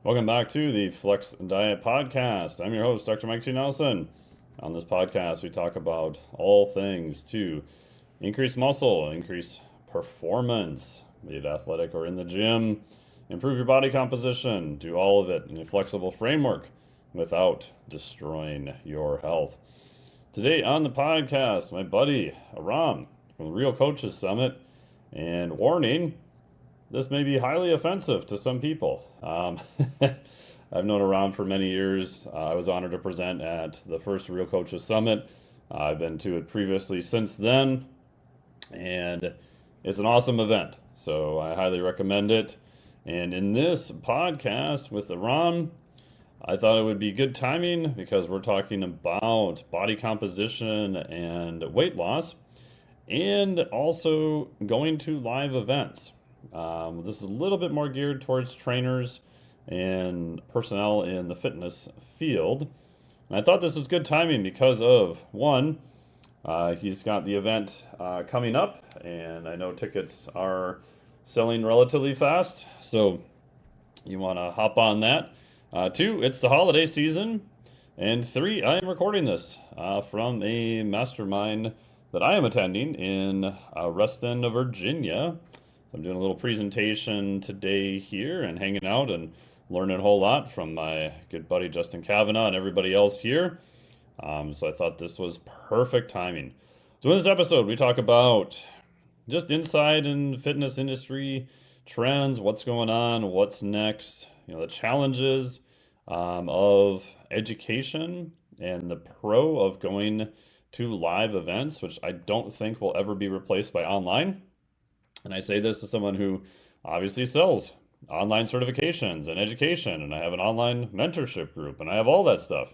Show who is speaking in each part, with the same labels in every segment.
Speaker 1: Welcome back to the Flex Diet Podcast. I'm your host, Dr. Mike T. Nelson. On this podcast, we talk about all things to increase muscle, increase performance, be it athletic or in the gym, improve your body composition, do all of it in a flexible framework without destroying your health. Today on the podcast, my buddy Aram from the Real Coaches Summit, and warning, this may be highly offensive to some people. I've known Aram for many years. I was honored to present at the first Real Coaches Summit. I've been to it previously since then, and it's an awesome event. So I highly recommend it. And in this podcast with Aram, I thought it would be good timing because we're talking about body composition and weight loss, and also going to live events. This is a little bit more geared towards trainers and personnel in the fitness field. And I thought this was good timing because of one, he's got the event coming up, and I know tickets are selling relatively fast. So you want to hop on that. Two, it's the holiday season. And three, I am recording this from a mastermind that I am attending in Reston, Virginia. So I'm doing a little presentation today here and hanging out and learning a whole lot from my good buddy Justin Kavanaugh and everybody else here. So I thought this was perfect timing. So in this episode, we talk about just inside in fitness industry trends, what's going on, what's next, the challenges of education and the pro of going to live events, which I don't think will ever be replaced by online. And I say this as someone who obviously sells online certifications and education, and I have an online mentorship group, and I have all that stuff.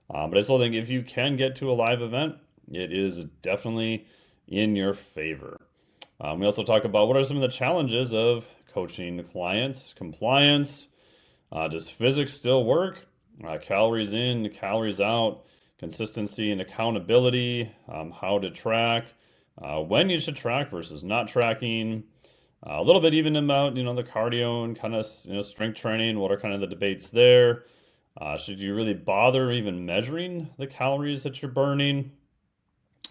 Speaker 1: But I still think if you can get to a live event, it is definitely in your favor. We also talk about what are some of the challenges of coaching clients, compliance, does physics still work, calories in, calories out, consistency and accountability, how to track, when you should track versus not tracking, a little bit even about the cardio and kind of strength training. What are kind of the debates there? Should you really bother even measuring the calories that you're burning?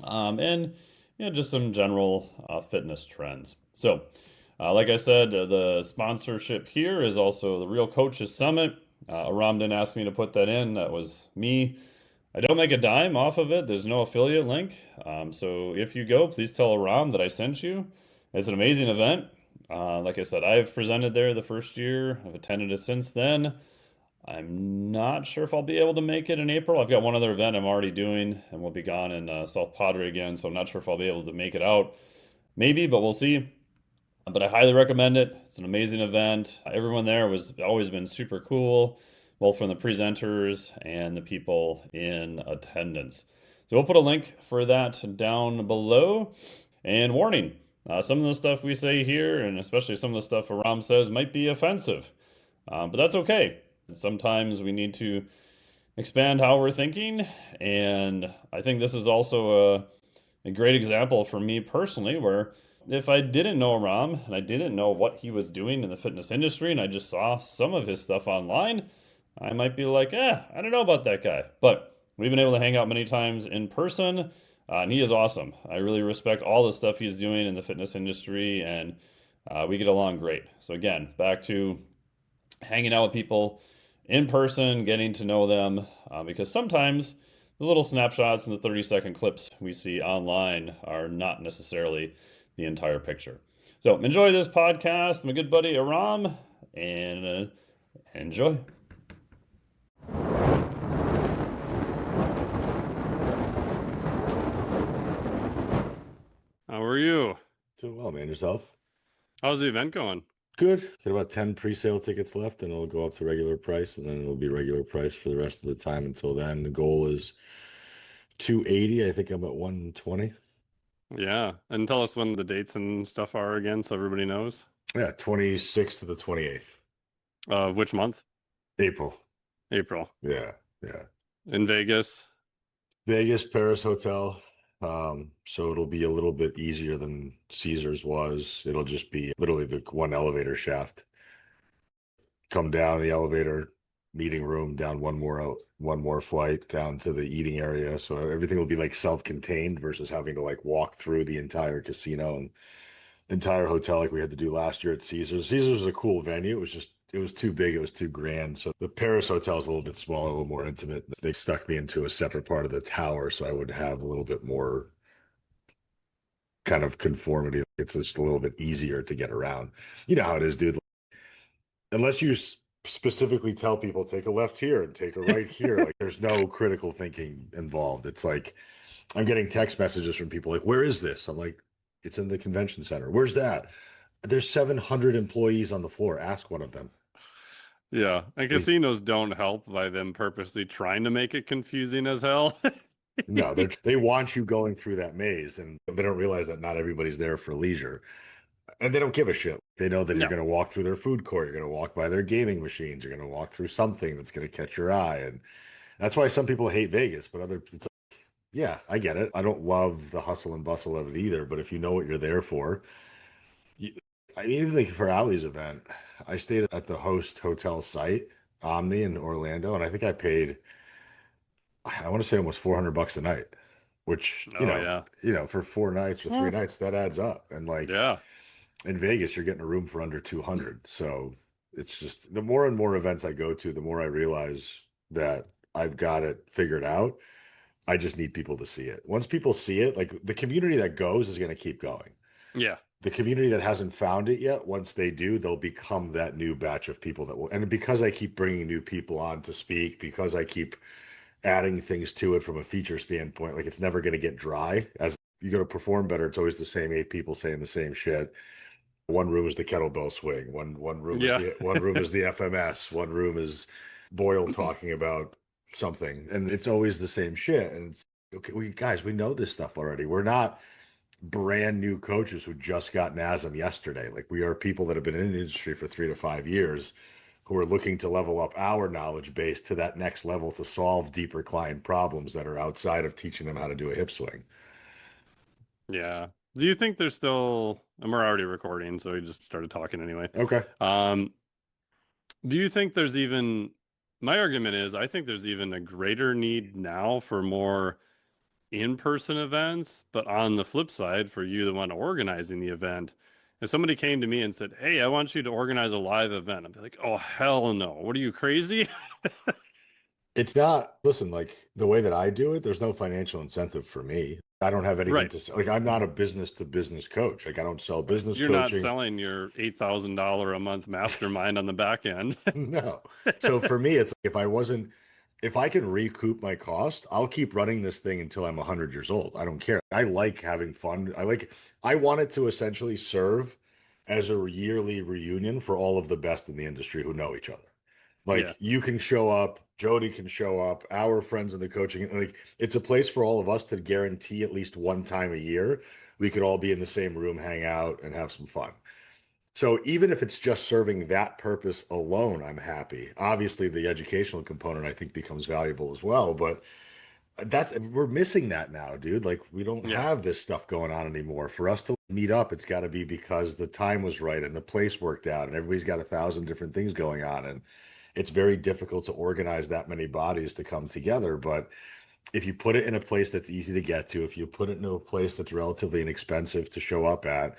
Speaker 1: And just some general fitness trends. So, like I said, the sponsorship here is also the Real Coaches Summit. Aram didn't ask me to put that in. That was me. I don't make a dime off of it. There's no affiliate link. So if you go, please tell Aram that I sent you. It's an amazing event. Like I said, I've presented there the first year. I've attended it since then. I'm not sure if I'll be able to make it in April. I've got one other event I'm already doing, and we'll be gone in South Padre again. So I'm not sure if I'll be able to make it out. Maybe, but we'll see. But I highly recommend it. It's an amazing event. Everyone there was always been super cool, both from the presenters and the people in attendance. So we'll put a link for that down below. And warning, some of the stuff we say here, and especially some of the stuff Aram says, might be offensive. But that's okay. Sometimes we need to expand how we're thinking. And I think this is also a great example for me personally, where if I didn't know Aram and I didn't know what he was doing in the fitness industry and I just saw some of his stuff online, I might be like, I don't know about that guy. But we've been able to hang out many times in person, and he is awesome. I really respect all the stuff he's doing in the fitness industry, and we get along great. So again, back to hanging out with people in person, getting to know them, because sometimes the little snapshots and the 30-second clips we see online are not necessarily the entire picture. So enjoy this podcast, my good buddy Aram, and enjoy. How are you?
Speaker 2: Doing well, man. Yourself?
Speaker 1: How's the event going?
Speaker 2: Good. Got about 10 pre-sale tickets left, and it'll go up to regular price, and then it'll be regular price for the rest of the time until then. The goal is 280. I think I'm at 120.
Speaker 1: Yeah, and tell us when the dates and stuff are again, so everybody knows.
Speaker 2: Yeah, 26th to the 28th.
Speaker 1: Which month?
Speaker 2: April.
Speaker 1: April.
Speaker 2: Yeah, yeah.
Speaker 1: In Vegas.
Speaker 2: Vegas, Paris Hotel. So it'll be a little bit easier than Caesars was. It'll just be literally the one elevator shaft. come down the elevator, meeting room, down one more flight down to the eating area. So everything will be like self-contained versus having to like walk through the entire casino and entire hotel like we had to do last year at Caesars. Caesars was a cool venue. It was too big, it was too grand. So the Paris hotel is a little bit smaller, a little more intimate. They stuck me into a separate part of the tower so I would have a little bit more kind of conformity. It's just a little bit easier to get around. You know how it is, dude. Unless you specifically tell people take a left here and take a right here, like there's no critical thinking involved. It's like I'm getting text messages from people like, "Where is this?" I'm like, "It's in the convention center." "Where's that?" "There's 700 employees on the floor. Ask one of them."
Speaker 1: Yeah, and
Speaker 2: They
Speaker 1: casinos don't help by them purposely trying to make it confusing as hell.
Speaker 2: no, they want you going through that maze, and they don't realize that not everybody's there for leisure, and they don't give a shit. They know that you're
Speaker 1: No.
Speaker 2: going to walk through their food court, you're going to walk by their gaming machines, you're going to walk through something that's going to catch your eye, and that's why some people hate Vegas. But it's like, yeah, I get it. I don't love the hustle and bustle of it either, but if you know what you're there for, you, I mean, even like for Ali's event, I stayed at the host hotel site, Omni in Orlando, and I think I paid, I want to say almost $400 a night, which,
Speaker 1: Oh yeah.
Speaker 2: for 4 nights or 3 nights, that adds up. And like
Speaker 1: Yeah.
Speaker 2: in Vegas, you're getting a room for under 200. So it's just the more and more events I go to, the more I realize that I've got it figured out. I just need people to see it. Once people see it, like the community that goes is going to keep going.
Speaker 1: Yeah.
Speaker 2: The community that hasn't found it yet, once they do, they'll become that new batch of people that will. And because I keep bringing new people on to speak, because I keep adding things to it from a feature standpoint, like it's never going to get dry. As you go to perform better, it's always the same eight people saying the same shit. One room is the kettlebell swing. One room is
Speaker 1: Yeah.
Speaker 2: the FMS. One room is Boyle talking about something, and it's always the same shit. And it's okay, we know this stuff already. We're not brand new coaches who just got NASM yesterday. Like we are people that have been in the industry for 3 to 5 years who are looking to level up our knowledge base to that next level to solve deeper client problems that are outside of teaching them how to do a hip swing.
Speaker 1: Yeah. Do you think there's still, and we're already recording, so we just started talking anyway.
Speaker 2: Okay.
Speaker 1: Um, do you think there's even, my argument is, I think there's even a greater need now for more in-person events, but on the flip side, for you, the one organizing the event, if somebody came to me and said, "Hey, I want you to organize a live event," I'd be like, "Oh, hell no. What are you, crazy?"
Speaker 2: It's not, listen, like the way that I do it, there's no financial incentive for me. I don't have anything
Speaker 1: Right.
Speaker 2: to sell. Like I'm not a business to business coach. Like I don't sell business
Speaker 1: You're not
Speaker 2: coaching.
Speaker 1: selling your $8,000 a month mastermind on the back end.
Speaker 2: No. So for me, it's like if I can recoup my cost, I'll keep running this thing until I'm 100 years old. I don't care. I like having fun. I want it to essentially serve as a yearly reunion for all of the best in the industry who know each other.
Speaker 1: Yeah.
Speaker 2: Like you can show up, Jody can show up, our friends in the coaching. Like it's a place for all of us to guarantee at least one time a year we could all be in the same room, hang out, and have some fun. So even if it's just serving that purpose alone, I'm happy. Obviously, the educational component I think becomes valuable as well, but we're missing that now, dude. Like we don't
Speaker 1: Yeah.
Speaker 2: have this stuff going on anymore. For us to meet up, it's got to be because the time was right and the place worked out and everybody's got 1,000 different things going on, and it's very difficult to organize that many bodies to come together. But if you put it in a place that's easy to get to, if you put it in a place that's relatively inexpensive to show up at,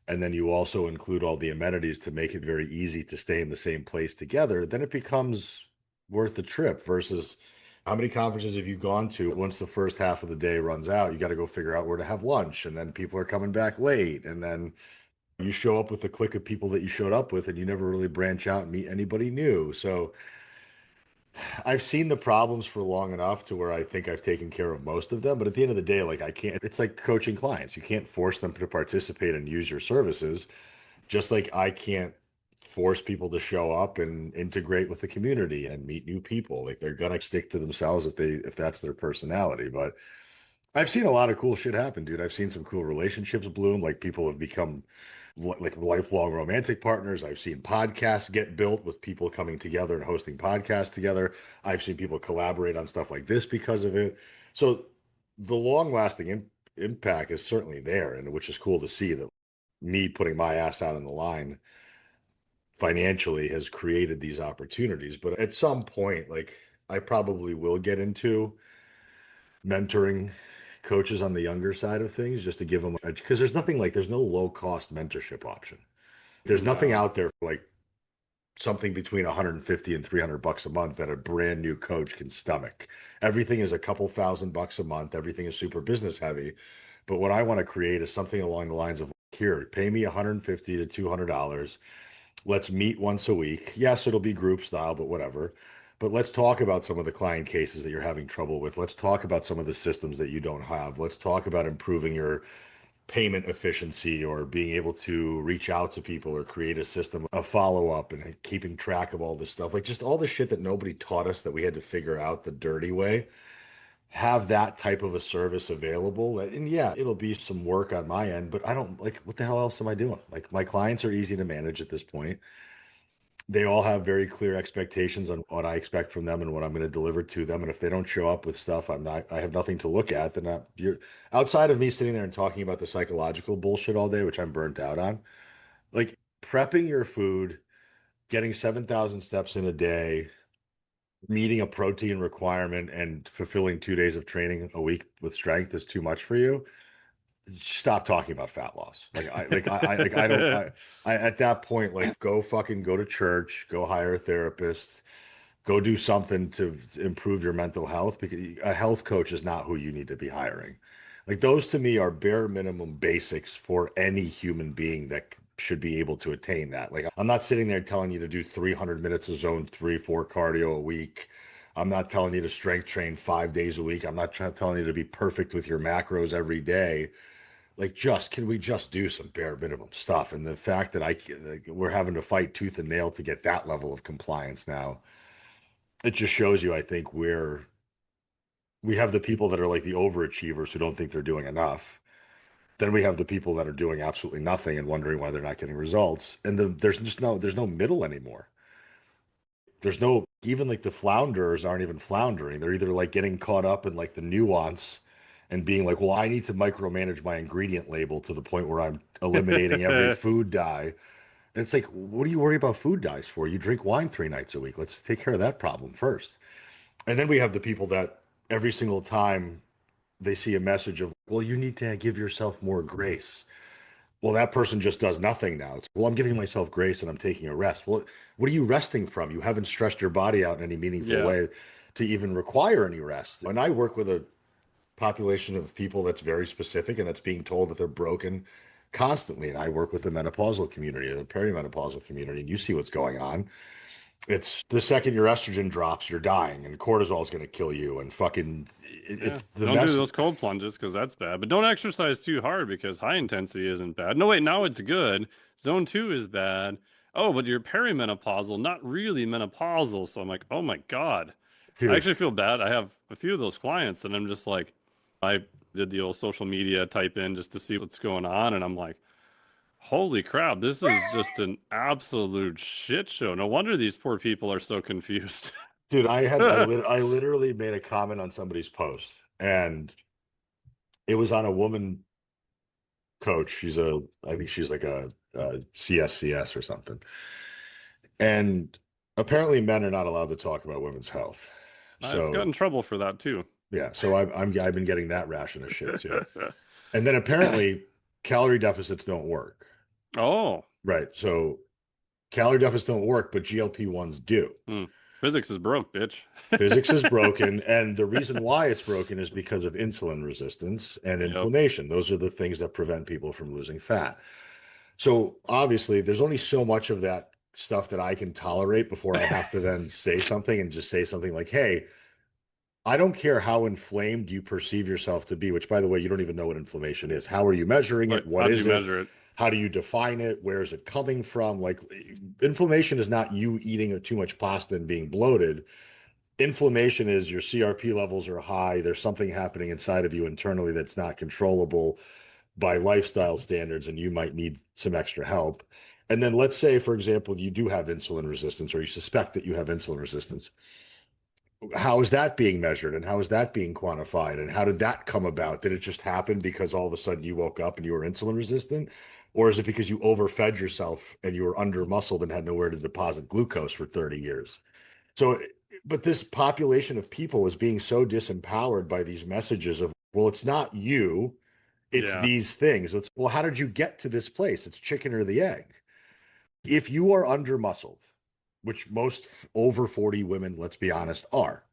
Speaker 2: and then you also include all the amenities to make it very easy to stay in the same place together, then it becomes worth the trip versus how many conferences have you gone to? Once the first half of the day runs out, you got to go figure out where to have lunch, and then people are coming back late, and then you show up with a clique of people that you showed up with, and you never really branch out and meet anybody new. So I've seen the problems for long enough to where I think I've taken care of most of them. But at the end of the day, like I can't, it's like coaching clients. You can't force them to participate and use your services, just like I can't force people to show up and integrate with the community and meet new people. Like they're gonna stick to themselves if that's their personality. But I've seen a lot of cool shit happen, dude. I've seen some cool relationships bloom. Like people have become like lifelong romantic partners. I've seen podcasts get built with people coming together and hosting podcasts together. I've seen people collaborate on stuff like this because of it. So the long lasting impact is certainly there, and which is cool to see that me putting my ass out on the line financially has created these opportunities. But at some point, like I probably will get into mentoring coaches on the younger side of things just to give them, because there's no low cost mentorship option. There's nothing
Speaker 1: No.
Speaker 2: out there like something between 150 and $300 a month that a brand new coach can stomach. Everything is a couple $1,000 a month. Everything is super business heavy. But what I want to create is something along the lines of, here, pay me 150 to $200. Let's meet once a week. Yes, it'll be group style, but whatever. But let's talk about some of the client cases that you're having trouble with. Let's talk about some of the systems that you don't have. Let's talk about improving your payment efficiency or being able to reach out to people or create a system of follow up and keeping track of all this stuff. Like just all the shit that nobody taught us that we had to figure out the dirty way. Have that type of a service available. And yeah, it'll be some work on my end, but I don't like, what the hell else am I doing? Like my clients are easy to manage at this point. They all have very clear expectations on what I expect from them and what I'm going to deliver to them. And if they don't show up with stuff, I have nothing to look at. Then you're outside of me sitting there and talking about the psychological bullshit all day, which I'm burnt out on. Like prepping your food, getting 7,000 steps in a day, meeting a protein requirement, and fulfilling 2 days of training a week with strength is too much for you. Stop talking about fat loss. I don't, I, at that point, like go to church, go hire a therapist, go do something to improve your mental health, because a health coach is not who you need to be hiring. Like those to me are bare minimum basics for any human being that should be able to attain that. Like I'm not sitting there telling you to do 300 minutes of zone 3, 4 cardio a week. I'm not telling you to strength train 5 days a week. I'm not telling you to be perfect with your macros every day. Like, can we just do some bare minimum stuff? And the fact that we're having to fight tooth and nail to get that level of compliance now, it just shows you, I think, where we have the people that are like the overachievers who don't think they're doing enough. Then we have the people that are doing absolutely nothing and wondering why they're not getting results. And there's no middle anymore. There's no, even like the flounders aren't even floundering. They're either like getting caught up in like the nuance and being like, well, I need to micromanage my ingredient label to the point where I'm eliminating every food dye. And it's like, what do you worry about food dyes for? You drink wine 3 nights a week. Let's take care of that problem first. And then we have the people that every single time they see a message of, well, you need to give yourself more grace. Well, that person just does nothing now. It's, well, I'm giving myself grace and I'm taking a rest. Well, what are you resting from? You haven't stressed your body out in any meaningful
Speaker 1: Yeah.
Speaker 2: way to even require any rest. And I work with a population of people that's very specific and that's being told that they're broken constantly. And I work with the menopausal community, the perimenopausal community, and you see what's going on. It's the second your estrogen drops, you're dying, and cortisol is going to kill you. And fucking,
Speaker 1: Yeah.
Speaker 2: it's the
Speaker 1: Don't do
Speaker 2: mess.
Speaker 1: those cold plunges because that's bad. But don't exercise too hard because high intensity isn't bad. No, wait, now it's good. Zone two is bad. Oh, but you're perimenopausal, not really menopausal. So I'm like, oh my God. I
Speaker 2: Dude,
Speaker 1: actually feel bad. I have a few of those clients, and I'm just like, I did the old social media type in just to see what's going on. And I'm like, holy crap, this is just an absolute shit show. No wonder these poor people are so confused.
Speaker 2: dude, I literally made a comment on somebody's post, and it was on a woman coach. I think she's like a CSCS or something. And apparently, men are not allowed to talk about women's health.
Speaker 1: I've gotten
Speaker 2: So
Speaker 1: in trouble for that too.
Speaker 2: yeah, so I've been getting that ration of shit too. And then apparently, calorie deficits don't work.
Speaker 1: Oh,
Speaker 2: Right. So calorie deficits don't work, but GLP-1s do.
Speaker 1: hmm. Physics is broke, bitch.
Speaker 2: Physics is broken, and the reason why it's broken is because of insulin resistance and
Speaker 1: Yep.
Speaker 2: inflammation. Those are the things that prevent people from losing fat. So obviously, there's only so much of that stuff that I can tolerate before I have to then say something and just say something like, hey, I don't care how inflamed you perceive yourself to be, which, by the way, you don't even know what inflammation is. How are you measuring
Speaker 1: Like,
Speaker 2: it? What
Speaker 1: how do you
Speaker 2: is it?
Speaker 1: measure it?
Speaker 2: How do you define it? Where is it coming from? Like, inflammation is not you eating too much pasta and being bloated. Inflammation is your CRP levels are high. There's something happening inside of you internally that's not controllable by lifestyle standards, and you might need some extra help. And then let's say, for example, you do have insulin resistance or you suspect that you have insulin resistance. How is that being measured and how is that being quantified? And how did that come about? Did it just happen because all of a sudden you woke up and you were insulin resistant? Or is it because you overfed yourself and you were under muscled and had nowhere to deposit glucose for 30 years? So, but this population of people is being so disempowered by these messages of, well, it's not you, it's
Speaker 1: Yeah.
Speaker 2: these things. It's, well, how did you get to this place? It's chicken or the egg. If you are under muscled, which most over 40 women, let's be honest, are,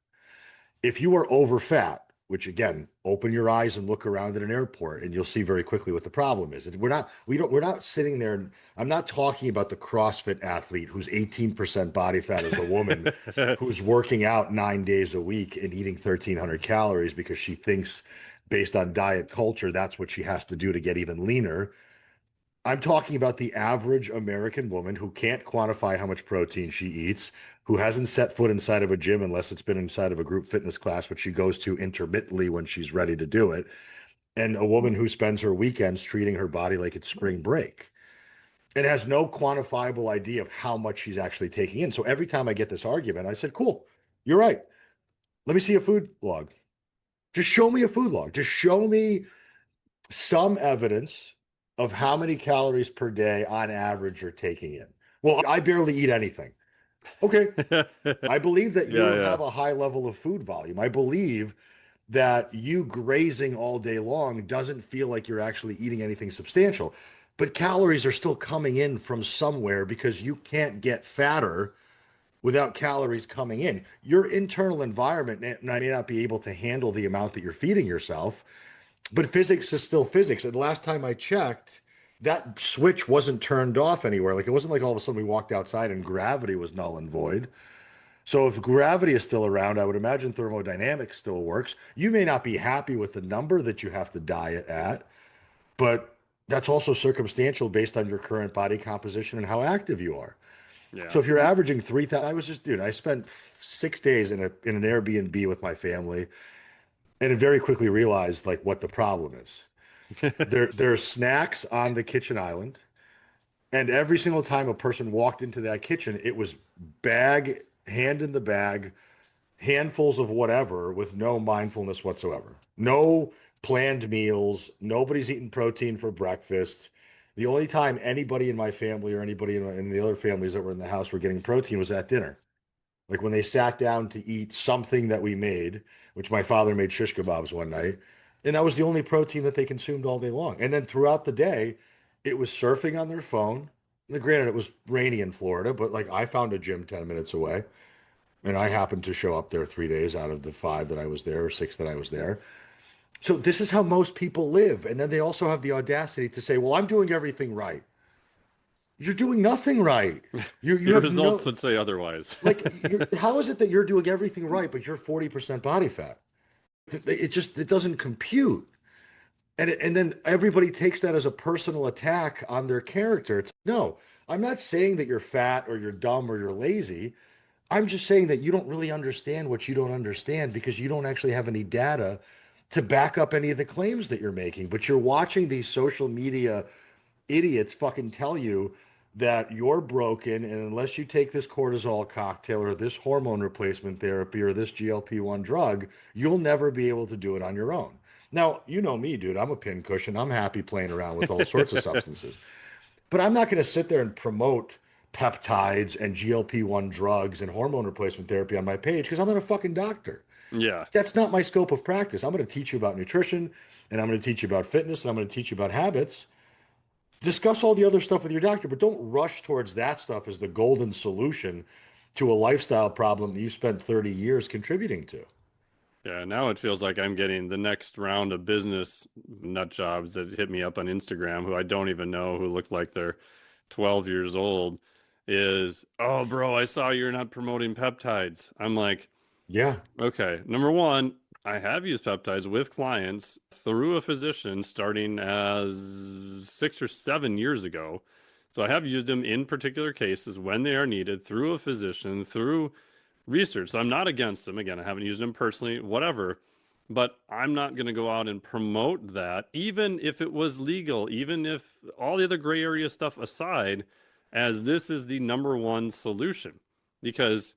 Speaker 2: if you are over fat, which again, open your eyes and look around at an airport and you'll see very quickly what the problem is. We're not sitting there and I'm not talking about the CrossFit athlete who's 18% body fat as a woman who's working out 9 days a week and eating 1,300 calories because she thinks based on diet culture, that's what she has to do to get even leaner. I'm talking about the average American woman who can't quantify how much protein she eats, who hasn't set foot inside of a gym unless it's been inside of a group fitness class, which she goes to intermittently when she's ready to do it, and a woman who spends her weekends treating her body like it's spring break and has no quantifiable idea of how much she's actually taking in. So every time I get this argument, I said, cool, you're right. Let me see a food log. Just show me a food log. Just show me some evidence of how many calories per day on average you're taking in. Well, I barely eat anything. Okay. I believe that you
Speaker 1: Yeah,
Speaker 2: have
Speaker 1: yeah.
Speaker 2: a high level of food volume. I believe that you grazing all day long doesn't feel like you're actually eating anything substantial. But calories are still coming in from somewhere because you can't get fatter without calories coming in. Your internal environment may not be able to handle the amount that you're feeding yourself, but physics is still physics. And last time I checked, that switch wasn't turned off anywhere. Like it wasn't like all of a sudden we walked outside and gravity was null and void. So if gravity is still around, I would imagine thermodynamics still works. You may not be happy with the number that you have to diet at, but that's also circumstantial based on your current body composition and how active you are.
Speaker 1: Yeah.
Speaker 2: So if you're averaging 3,000, I was just, dude, I spent 6 days in an Airbnb with my family and very quickly realized like what the problem is. There are snacks on the kitchen island, and every single time a person walked into that kitchen, it was bag, hand in the bag, handfuls of whatever with no mindfulness whatsoever. No planned meals. Nobody's eating protein for breakfast. The only time anybody in my family or anybody in the other families that were in the house were getting protein was at dinner. Like when they sat down to eat something that we made, which my father made shish kebabs one night, and that was the only protein that they consumed all day long. And then throughout the day, it was surfing on their phone. And granted, it was rainy in Florida, but like I found a gym 10 minutes away, and I happened to show up there 3 days out of the 5 that I was there or 6 that I was there. So this is how most people live. And then they also have the audacity to say, well, I'm doing everything right. You're doing nothing right. You
Speaker 1: Your
Speaker 2: have
Speaker 1: results
Speaker 2: no,
Speaker 1: would say otherwise.
Speaker 2: how is it that you're doing everything right, but you're 40% body fat? It doesn't compute. And then everybody takes that as a personal attack on their character. It's no, I'm not saying that you're fat or you're dumb or you're lazy. I'm just saying that you don't really understand what you don't understand because you don't actually have any data to back up any of the claims that you're making. But you're watching these social media idiots fucking tell you that you're broken, and unless you take this cortisol cocktail or this hormone replacement therapy or this GLP-1 drug, you'll never be able to do it on your own. Now, you know me, dude. I'm a pincushion. I'm happy playing around with all sorts of substances. But I'm not going to sit there and promote peptides and GLP-1 drugs and hormone replacement therapy on my page because I'm not a fucking doctor.
Speaker 1: Yeah.
Speaker 2: That's not my scope of practice. I'm going to teach you about nutrition, and I'm going to teach you about fitness, and I'm going to teach you about habits. Discuss all the other stuff with your doctor, but don't rush towards that stuff as the golden solution to a lifestyle problem that you spent 30 years contributing to.
Speaker 1: Yeah, now it feels like I'm getting the next round of business nut jobs that hit me up on Instagram who I don't even know, who look like they're 12 years old. Is, oh, bro, I saw you're not promoting peptides. I'm like,
Speaker 2: Yeah.
Speaker 1: okay, number one, I have used peptides with clients through a physician starting as 6 or 7 years ago. So I have used them in particular cases when they are needed through a physician, through research. So I'm not against them. Again, I haven't used them personally, whatever. But I'm not going to go out and promote that, even if it was legal, even if all the other gray area stuff aside, as this is the number one solution. Because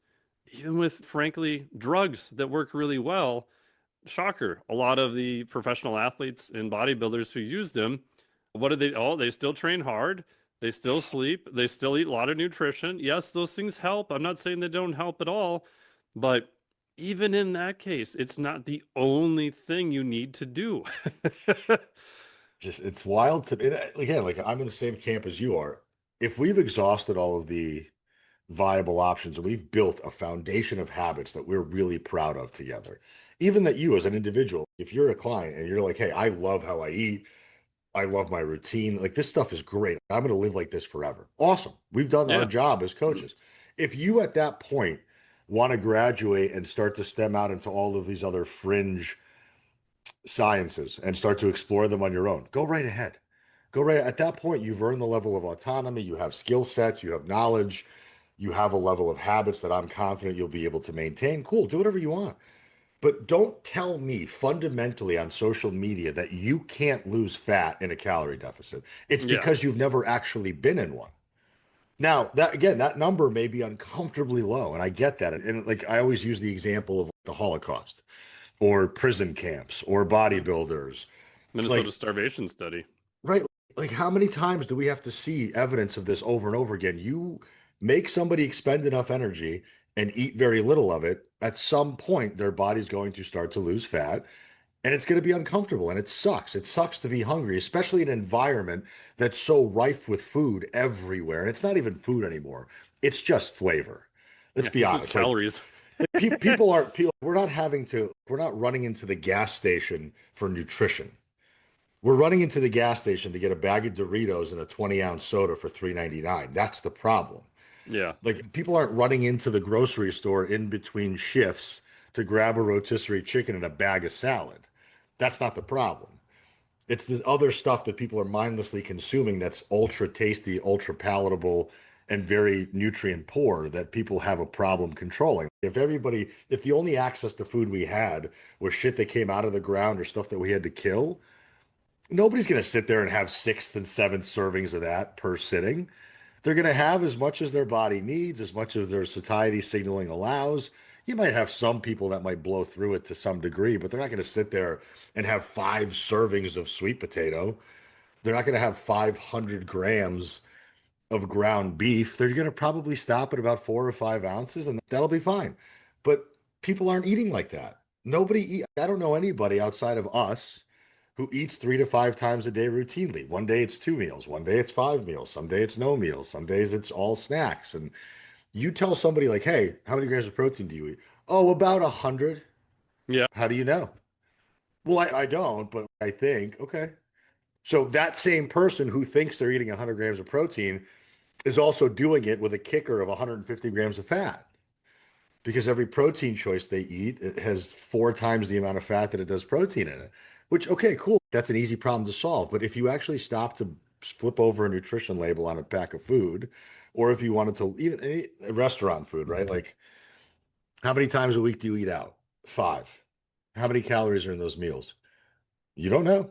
Speaker 1: even with, frankly, drugs that work really well, shocker, a lot of the professional athletes and bodybuilders who use them What do they? Oh, they still train hard. They still sleep. They still eat a lot of nutrition. Yes, those things help. I'm not saying they don't help at all, but even in that case, it's not the only thing you need to do.
Speaker 2: Just it's wild to again, like I'm in the same camp as you are. If we've exhausted all of the viable options and we've built a foundation of habits that we're really proud of together, even that you as an individual, if you're a client and you're like, hey, I love how I eat, I love my routine, like this stuff is great. I'm going to live like this forever. Awesome. We've done our
Speaker 1: Yeah.
Speaker 2: job as coaches. If you at that point want to graduate and start to stem out into all of these other fringe sciences and start to explore them on your own, go right ahead. Go right at that point. You've earned the level of autonomy. You have skill sets. You have knowledge. You have a level of habits that I'm confident you'll be able to maintain. Cool. Do whatever you want. But don't tell me fundamentally on social media that you can't lose fat in a calorie deficit. It's
Speaker 1: Yeah.
Speaker 2: because you've never actually been in one. Now, that again, that number may be uncomfortably low, and I get that. And like I always use the example of the Holocaust or prison camps or bodybuilders.
Speaker 1: Minnesota
Speaker 2: Like,
Speaker 1: starvation study.
Speaker 2: right, like how many times do we have to see evidence of this over and over again? You make somebody expend enough energy and eat very little of it, at some point their body's going to start to lose fat and it's going to be uncomfortable and it sucks. It sucks to be hungry, especially in an environment that's so rife with food everywhere. And it's not even food anymore. It's just flavor. Let's
Speaker 1: Yeah,
Speaker 2: be
Speaker 1: this is
Speaker 2: honest. Like
Speaker 1: calories.
Speaker 2: people aren't people, we're not running into the gas station for nutrition. We're running into the gas station to get a bag of Doritos and a 20-ounce soda for $3.99. That's the problem.
Speaker 1: Yeah.
Speaker 2: Like people aren't running into the grocery store in between shifts to grab a rotisserie chicken and a bag of salad. That's not the problem. It's this other stuff that people are mindlessly consuming that's ultra tasty, ultra palatable, and very nutrient poor that people have a problem controlling. If the only access to food we had was shit that came out of the ground or stuff that we had to kill, nobody's going to sit there and have sixth and seventh servings of that per sitting. They're going to have as much as their body needs, as much as their satiety signaling allows. You might have some people that might blow through it to some degree, but they're not going to sit there and have 5 servings of sweet potato. They're not going to have 500 grams of ground beef. They're going to probably stop at about 4 or 5 ounces, and that'll be fine. But people aren't eating like that. I don't know anybody outside of us who eats 3 to 5 times a day routinely. One day it's 2 meals, one day it's 5 meals, some day it's no meals, some days it's all snacks. And you tell somebody like, hey, how many grams of protein do you eat? Oh, about 100.
Speaker 1: Yeah.
Speaker 2: How do you know? Well, I don't, but I think, okay. So that same person who thinks they're eating 100 grams of protein is also doing it with a kicker of 150 grams of fat because every protein choice they eat it has 4 times the amount of fat that it does protein in it. Which, okay, cool. That's an easy problem to solve. But if you actually stop to flip over a nutrition label on a pack of food, or if you wanted to even restaurant food, right? Like, how many times a week do you eat out? 5. How many calories are in those meals? You don't know.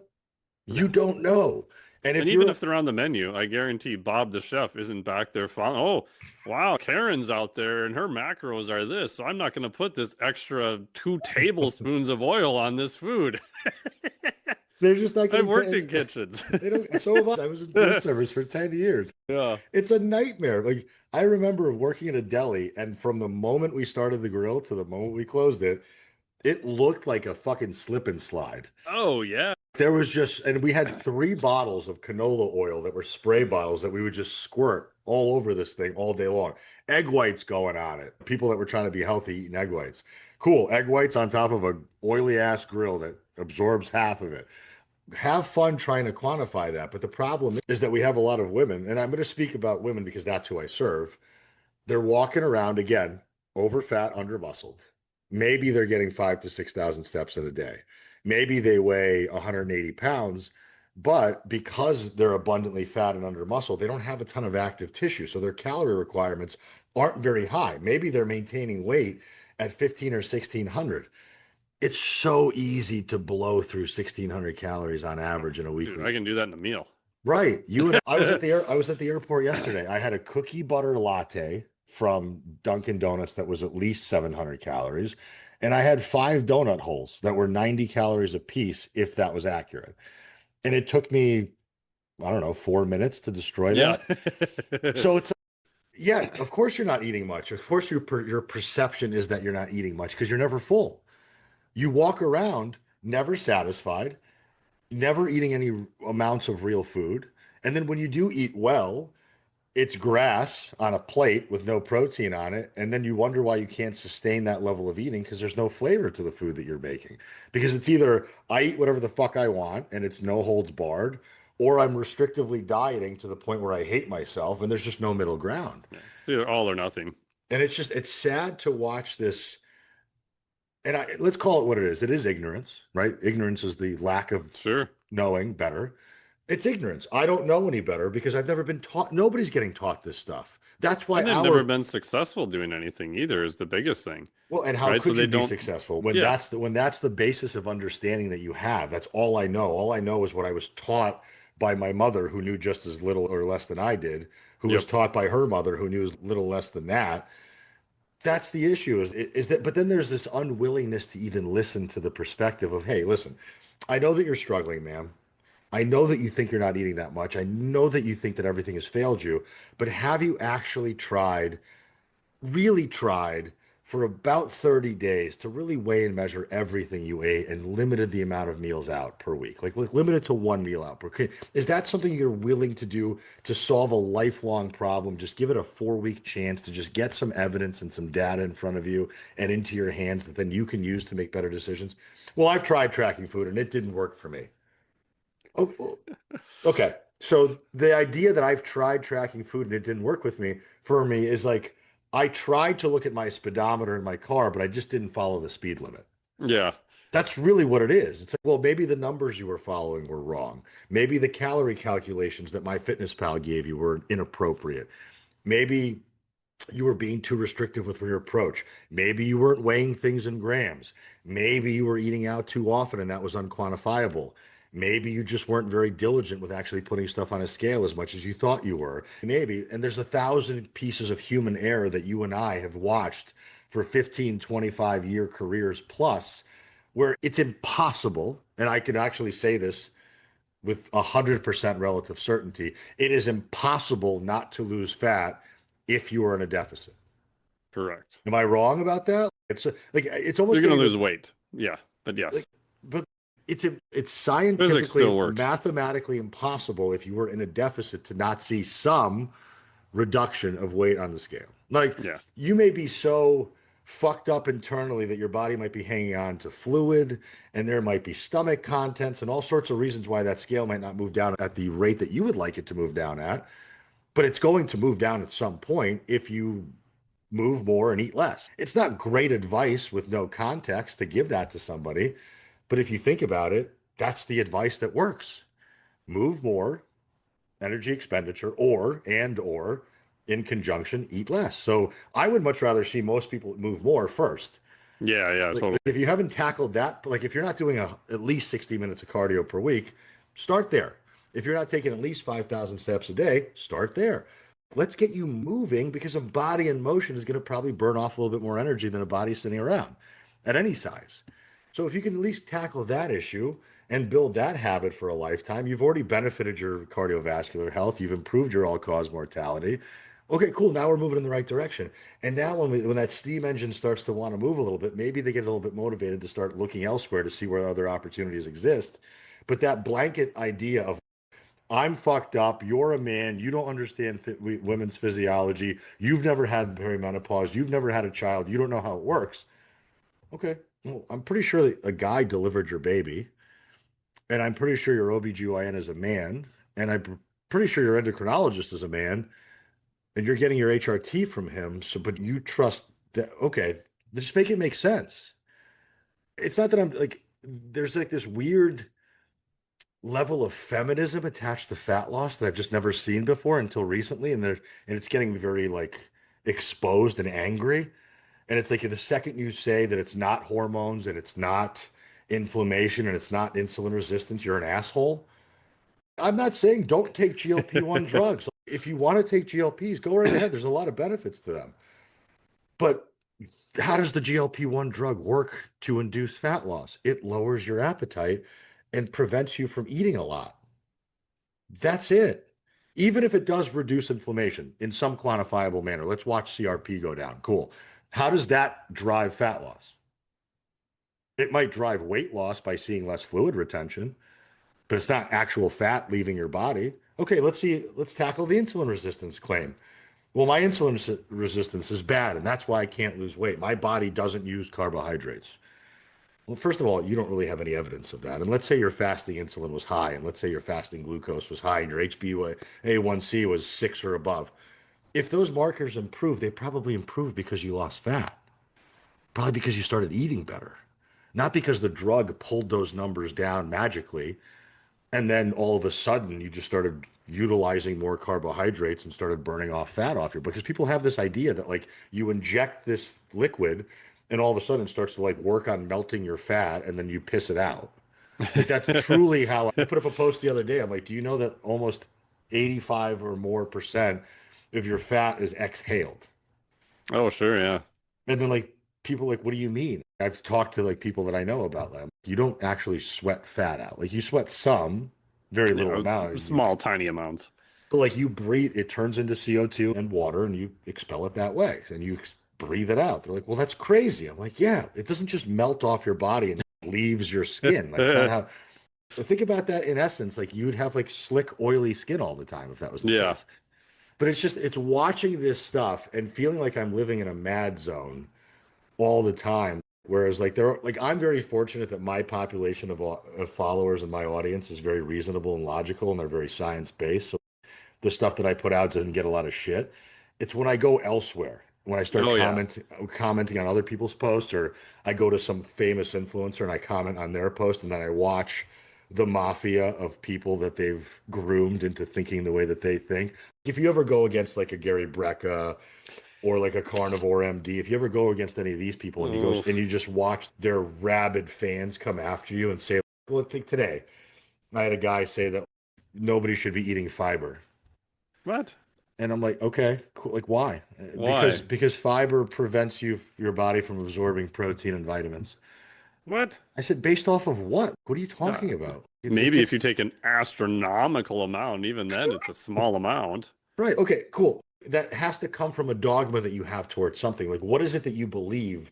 Speaker 1: No.
Speaker 2: You don't know. And
Speaker 1: And
Speaker 2: if
Speaker 1: even
Speaker 2: you're
Speaker 1: if they're on the menu, I guarantee Bob the chef isn't back there following. Oh, wow, Karen's out there and her macros are this. So I'm not going to put this extra 2 tablespoons of oil on this food.
Speaker 2: they're just not
Speaker 1: I've
Speaker 2: going
Speaker 1: worked
Speaker 2: to
Speaker 1: in kitchens.
Speaker 2: they don't so have I was in food service for 10 years.
Speaker 1: Yeah.
Speaker 2: It's a nightmare. Like I remember working at a deli, and from the moment we started the grill to the moment we closed it, it looked like a fucking slip and slide.
Speaker 1: Oh, yeah.
Speaker 2: There was just, and we had 3 bottles of canola oil that were spray bottles that we would just squirt all over this thing all day long. Egg whites going on it. People that were trying to be healthy eating egg whites. Cool. Egg whites on top of a oily ass grill that absorbs half of it. Have fun trying to quantify that. But the problem is that we have a lot of women, and I'm going to speak about women because that's who I serve. They're walking around again, over fat, under muscled. Maybe they're getting 5 to 6,000 steps in a day. Maybe they weigh 180 pounds, but because they're abundantly fat and under muscle, they don't have a ton of active tissue. So their calorie requirements aren't very high. Maybe they're maintaining weight at 15 or 1600. It's so easy to blow through 1600 calories on average in a
Speaker 1: Dude,
Speaker 2: weekly.
Speaker 1: I can do that in a meal.
Speaker 2: Right. I was at the airport yesterday. I had a cookie butter latte from Dunkin' Donuts that was at least 700 calories, and I had 5 donut holes that were 90 calories a piece if that was accurate. And it took me I don't know, 4 minutes to destroy
Speaker 1: Yeah.
Speaker 2: that. So it's, yeah, of course you're not eating much. Of course your perception is that you're not eating much because you're never full. You walk around never satisfied, never eating any amounts of real food. And then when you do eat well, it's grass on a plate with no protein on it. And then you wonder why you can't sustain that level of eating because there's no flavor to the food that you're making. Because it's either I eat whatever the fuck I want and it's no holds barred, or I'm restrictively dieting to the point where I hate myself and there's just no middle ground.
Speaker 1: Yeah. It's either all or nothing.
Speaker 2: And it's sad to watch this. And let's call it what it is. It is ignorance, right? Ignorance is the lack of
Speaker 1: Sure.
Speaker 2: knowing better. It's ignorance. I don't know any better because I've never been taught. Nobody's getting taught this stuff. That's why
Speaker 1: And they've never been successful doing anything either is the biggest thing.
Speaker 2: well, and how
Speaker 1: Right? So
Speaker 2: could you
Speaker 1: they
Speaker 2: be
Speaker 1: don't,
Speaker 2: successful when
Speaker 1: yeah.
Speaker 2: that's the basis of understanding that you have? That's all I know. All I know is what I was taught by my mother, who knew just as little or less than I did, who was
Speaker 1: Yep.
Speaker 2: taught by her mother, who knew as little less than that. That's the issue is that, but then there's this unwillingness to even listen to the perspective of, hey, listen, I know that you're struggling, ma'am. I know that you think you're not eating that much. I know that you think that everything has failed you, but have you actually tried, really tried for about 30 days to really weigh and measure everything you ate and limited the amount of meals out per week? Like limited to one meal out per week. Is that something you're willing to do to solve a lifelong problem? Just give it a 4 week chance to just get some evidence and some data in front of you and into your hands that then you can use to make better decisions. Well, I've tried tracking food and it didn't work for me. Oh, okay. So the idea that I've tried tracking food and it didn't work with me for me is like I tried to look at my speedometer in my car, but I just didn't follow the speed limit.
Speaker 1: Yeah.
Speaker 2: That's really what it is. It's like, well, maybe the numbers you were following were wrong. Maybe the calorie calculations that MyFitnessPal gave you were inappropriate. Maybe you were being too restrictive with your approach. Maybe you weren't weighing things in grams. Maybe you were eating out too often and that was unquantifiable. Maybe you just weren't very diligent with actually putting stuff on a scale as much as you thought you were. Maybe, and there's 1,000 pieces of human error that you and I have watched for 15, 25-year careers plus, where it's impossible, and I can actually say this with 100% relative certainty, it is impossible not to lose fat if you are in a deficit.
Speaker 1: Correct.
Speaker 2: Am I wrong about that? It's like it's
Speaker 1: You're
Speaker 2: almost
Speaker 1: going to
Speaker 2: getting
Speaker 1: lose
Speaker 2: to
Speaker 1: weight. Yeah. But
Speaker 2: like,
Speaker 1: yes,
Speaker 2: but it's
Speaker 1: physics
Speaker 2: scientifically,
Speaker 1: still works.
Speaker 2: mathematically impossible if you were in a deficit to not see some reduction of weight on the scale. Like
Speaker 1: Yeah.
Speaker 2: you may be so fucked up internally that your body might be hanging on to fluid and there might be stomach contents and all sorts of reasons why that scale might not move down at the rate that you would like it to move down at, but it's going to move down at some point if you move more and eat less. It's not great advice with no context to give that to somebody, but if you think about it, that's the advice that works. Move more, energy expenditure, or in conjunction, eat less. So I would much rather see most people move more first.
Speaker 1: Yeah. Yeah.
Speaker 2: Like
Speaker 1: Totally.
Speaker 2: if you haven't tackled that, like if you're not doing at least 60 minutes of cardio per week, start there. If you're not taking at least 5,000 steps a day, start there. Let's get you moving because a body in motion is going to probably burn off a little bit more energy than a body sitting around at any size. So if you can at least tackle that issue and build that habit for a lifetime, you've already benefited your cardiovascular health. You've improved your all-cause mortality. Okay, cool. Now we're moving in the right direction. And now when that steam engine starts to want to move a little bit, maybe they get a little bit motivated to start looking elsewhere to see where other opportunities exist. But that blanket idea of I'm fucked up, you're a man, you don't understand women's physiology, you've never had perimenopause, you've never had a child, you don't know how it works. Okay, well, I'm pretty sure that a guy delivered your baby, and I'm pretty sure your OBGYN is a man, and I'm pretty sure your endocrinologist is a man, and you're getting your HRT from him. So, but you trust that, okay, just make it make sense. It's not that I'm like, there's like this weird level of feminism attached to fat loss that I've just never seen before until recently. And it's getting very like exposed and angry. And it's like the second you say that it's not hormones and it's not inflammation and it's not insulin resistance, you're an asshole. I'm not saying don't take GLP-1 drugs. If you want to take GLPs, go right ahead. There's a lot of benefits to them. But how does the GLP-1 drug work to induce fat loss? It lowers your appetite and prevents you from eating a lot. That's it. Even if it does reduce inflammation in some quantifiable manner, let's watch CRP go down. Cool. How does that drive fat loss? It might drive weight loss by seeing less fluid retention, but it's not actual fat leaving your body. Okay, let's tackle the insulin resistance claim. Well, my insulin resistance is bad, and that's why I can't lose weight. My body doesn't use carbohydrates. Well, first of all, you don't really have any evidence of that. And let's say your fasting insulin was high, and let's say your fasting glucose was high, and your HbA1c was 6 or above. If those markers improve, they probably improved because you lost fat, probably because you started eating better, not because the drug pulled those numbers down magically. And then all of a sudden, you just started utilizing more carbohydrates and started burning off fat off your, because people have this idea that like you inject this liquid and all of a sudden it starts to like work on melting your fat and then you piss it out. Like that's truly how I put up a post the other day. I'm like, do you know that almost 85 or more percent of your fat is exhaled?
Speaker 1: Oh, sure, yeah.
Speaker 2: And then like people like, what do you mean? I've talked to like people that I know about them. You don't actually sweat fat out. Like you sweat some, very little
Speaker 1: Yeah,
Speaker 2: amount.
Speaker 1: small, tiny amounts.
Speaker 2: But like you breathe, it turns into CO2 and water, and you expel it that way, and you breathe it out. They're like, well, that's crazy. I'm like, yeah, it doesn't just melt off your body and leaves your skin. That's not how. So think about that in essence. Like you would have like slick, oily skin all the time if that was the
Speaker 1: Yeah.
Speaker 2: case. But it's watching this stuff and feeling like I'm living in a mad zone all the time. Whereas I'm very fortunate that my population of followers and my audience is very reasonable and logical, and they're very science based. So the stuff that I put out doesn't get a lot of shit. It's when I go elsewhere, when I start
Speaker 1: Oh, yeah.
Speaker 2: commenting on other people's posts, or I go to some famous influencer and I comment on their post, and then I watch the mafia of people that they've groomed into thinking the way that they think. If you ever go against like a Gary Brecka or like a Carnivore MD, if you ever go against any of these people and you
Speaker 1: Oof.
Speaker 2: just watch their rabid fans come after you and say, well, I think today I had a guy say that nobody should be eating fiber.
Speaker 1: What?
Speaker 2: And I'm like, okay, cool. Like, why? Because
Speaker 1: Why?
Speaker 2: fiber prevents your body from absorbing protein and vitamins.
Speaker 1: What?
Speaker 2: I said, based off of what? What are you
Speaker 1: Uh,
Speaker 2: talking about? It
Speaker 1: Maybe if you
Speaker 2: gets
Speaker 1: take an astronomical amount, even then it's a small amount.
Speaker 2: right. Okay, cool. That has to come from a dogma that you have towards something. Like, what is it that you believe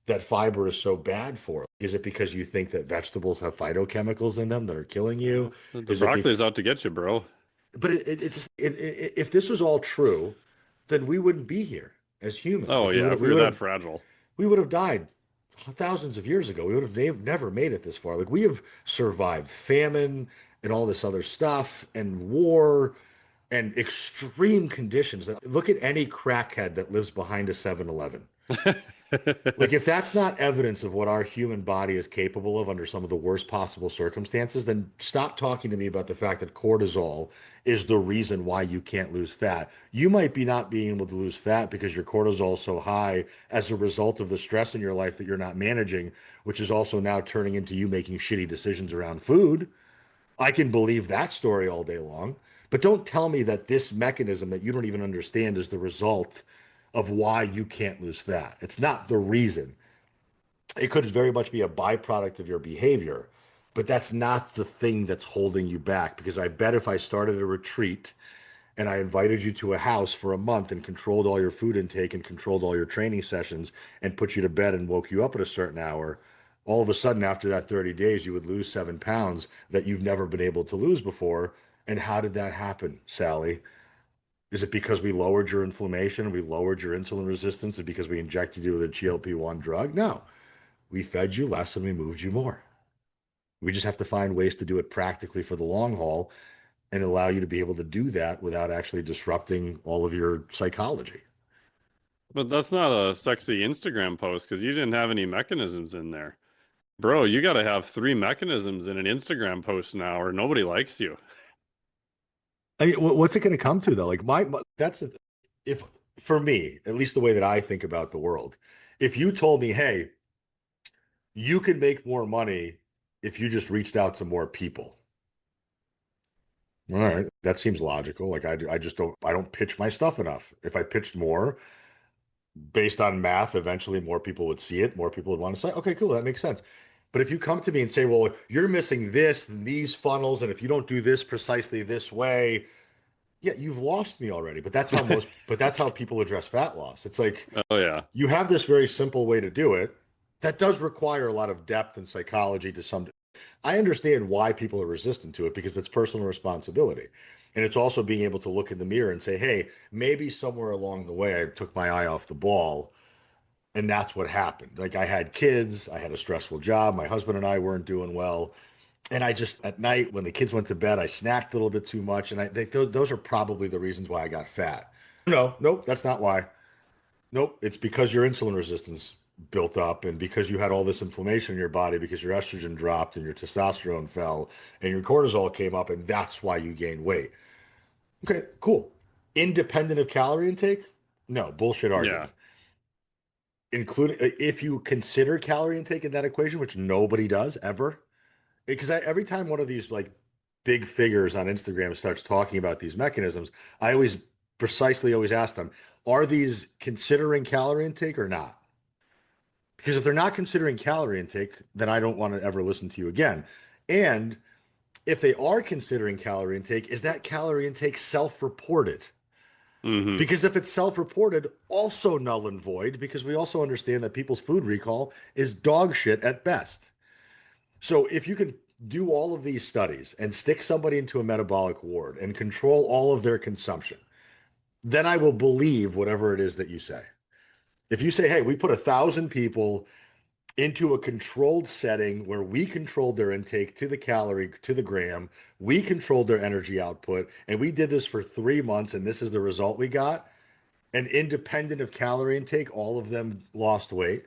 Speaker 2: that fiber is so bad for? Is it because you think that vegetables have phytochemicals in them that are killing you?
Speaker 1: The
Speaker 2: Is it be
Speaker 1: broccoli's out to get you, bro.
Speaker 2: but if this was all true, then we wouldn't be here as humans.
Speaker 1: Oh,
Speaker 2: Like
Speaker 1: yeah, if we
Speaker 2: we
Speaker 1: were
Speaker 2: would
Speaker 1: that
Speaker 2: have
Speaker 1: fragile.
Speaker 2: we would have died thousands of years ago. We would have never made it this far. Like we have survived famine and all this other stuff and war and extreme conditions. Look at any crackhead that lives behind a 7-Eleven. Like if that's not evidence of what our human body is capable of under some of the worst possible circumstances, then stop talking to me about the fact that cortisol is the reason why you can't lose fat. You might be not being able to lose fat because your cortisol is so high as a result of the stress in your life that you're not managing, which is also now turning into you making shitty decisions around food. I can believe that story all day long, but don't tell me that this mechanism that you don't even understand is the result of why you can't lose fat. It's not the reason. It could very much be a byproduct of your behavior, but that's not the thing that's holding you back. Because I bet if I started a retreat and I invited you to a house for a month and controlled all your food intake and controlled all your training sessions and put you to bed and woke you up at a certain hour, all of a sudden after that 30 days, you would lose 7 pounds that you've never been able to lose before. And how did that happen, Sally? Is it because we lowered your inflammation, we lowered your insulin resistance, and because we injected you with a GLP-1 drug? No, we fed you less and we moved you more. We just have to find ways to do it practically for the long haul and allow you to be able to do that without actually disrupting all of your psychology.
Speaker 1: But that's not a sexy Instagram post because you didn't have any mechanisms in there. Bro, you got to have three mechanisms in an Instagram post now, or nobody likes you.
Speaker 2: I mean, what's it going to come to though? Like that's the, if for me, at least the way that I think about the world, if you told me, hey, you could make more money if you just reached out to more people. All right, that seems logical. Like I just I don't pitch my stuff enough. If I pitched more based on math, eventually more people would see it. More people would want to say, okay, cool, that makes sense. But if you come to me and say, well, you're missing this and these funnels, and if you don't do this precisely this way, yeah, you've lost me already. But that's how people address fat loss. It's like
Speaker 1: Oh yeah.
Speaker 2: you have this very simple way to do it that does require a lot of depth and psychology to some. I understand why people are resistant to it because it's personal responsibility. And it's also being able to look in the mirror and say, hey, maybe somewhere along the way I took my eye off the ball and that's what happened. Like I had kids, I had a stressful job, my husband and I weren't doing well. And I just at night when the kids went to bed, I snacked a little bit too much, and I think those are probably the reasons why I got fat. No, nope, that's not why. Nope, it's because your insulin resistance built up, and because you had all this inflammation in your body, because your estrogen dropped and your testosterone fell, and your cortisol came up, and that's why you gained weight. Okay, cool. Independent of calorie intake? No, bullshit
Speaker 1: Yeah.
Speaker 2: argument. Including if you consider calorie intake in that equation, which nobody does ever, because every time one of these like big figures on Instagram starts talking about these mechanisms, I always precisely always ask them, are these considering calorie intake or not? Because if they're not considering calorie intake, then I don't want to ever listen to you again. And if they are considering calorie intake, is that calorie intake self-reported?
Speaker 1: Hmm.
Speaker 2: Because if it's self-reported, also null and void, because we also understand that people's food recall is dog shit at best. So if you can do all of these studies and stick somebody into a metabolic ward and control all of their consumption, then I will believe whatever it is that you say. If you say, hey, we put 1,000 people into a controlled setting where we controlled their intake to the calorie, to the gram, we controlled their energy output, and we did this for 3 months, and this is the result we got, and independent of calorie intake, all of them lost weight,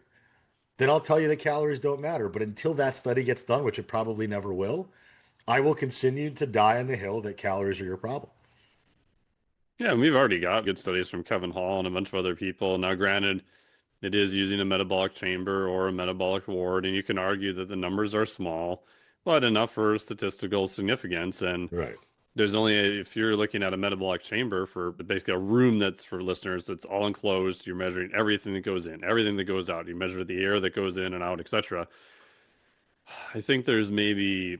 Speaker 2: then I'll tell you that calories don't matter. But until that study gets done, which it probably never will, I will continue to die on the hill that calories are your problem.
Speaker 1: Yeah, and we've already got good studies from Kevin Hall and a bunch of other people. Now, granted, it is using a metabolic chamber or a metabolic ward, and you can argue that the numbers are small, but enough for statistical significance. And
Speaker 2: Right.
Speaker 1: there's only if you're looking at a metabolic chamber for basically a room that's for listeners that's all enclosed, you're measuring everything that goes in, everything that goes out. You measure the air that goes in and out, etc. I think there's maybe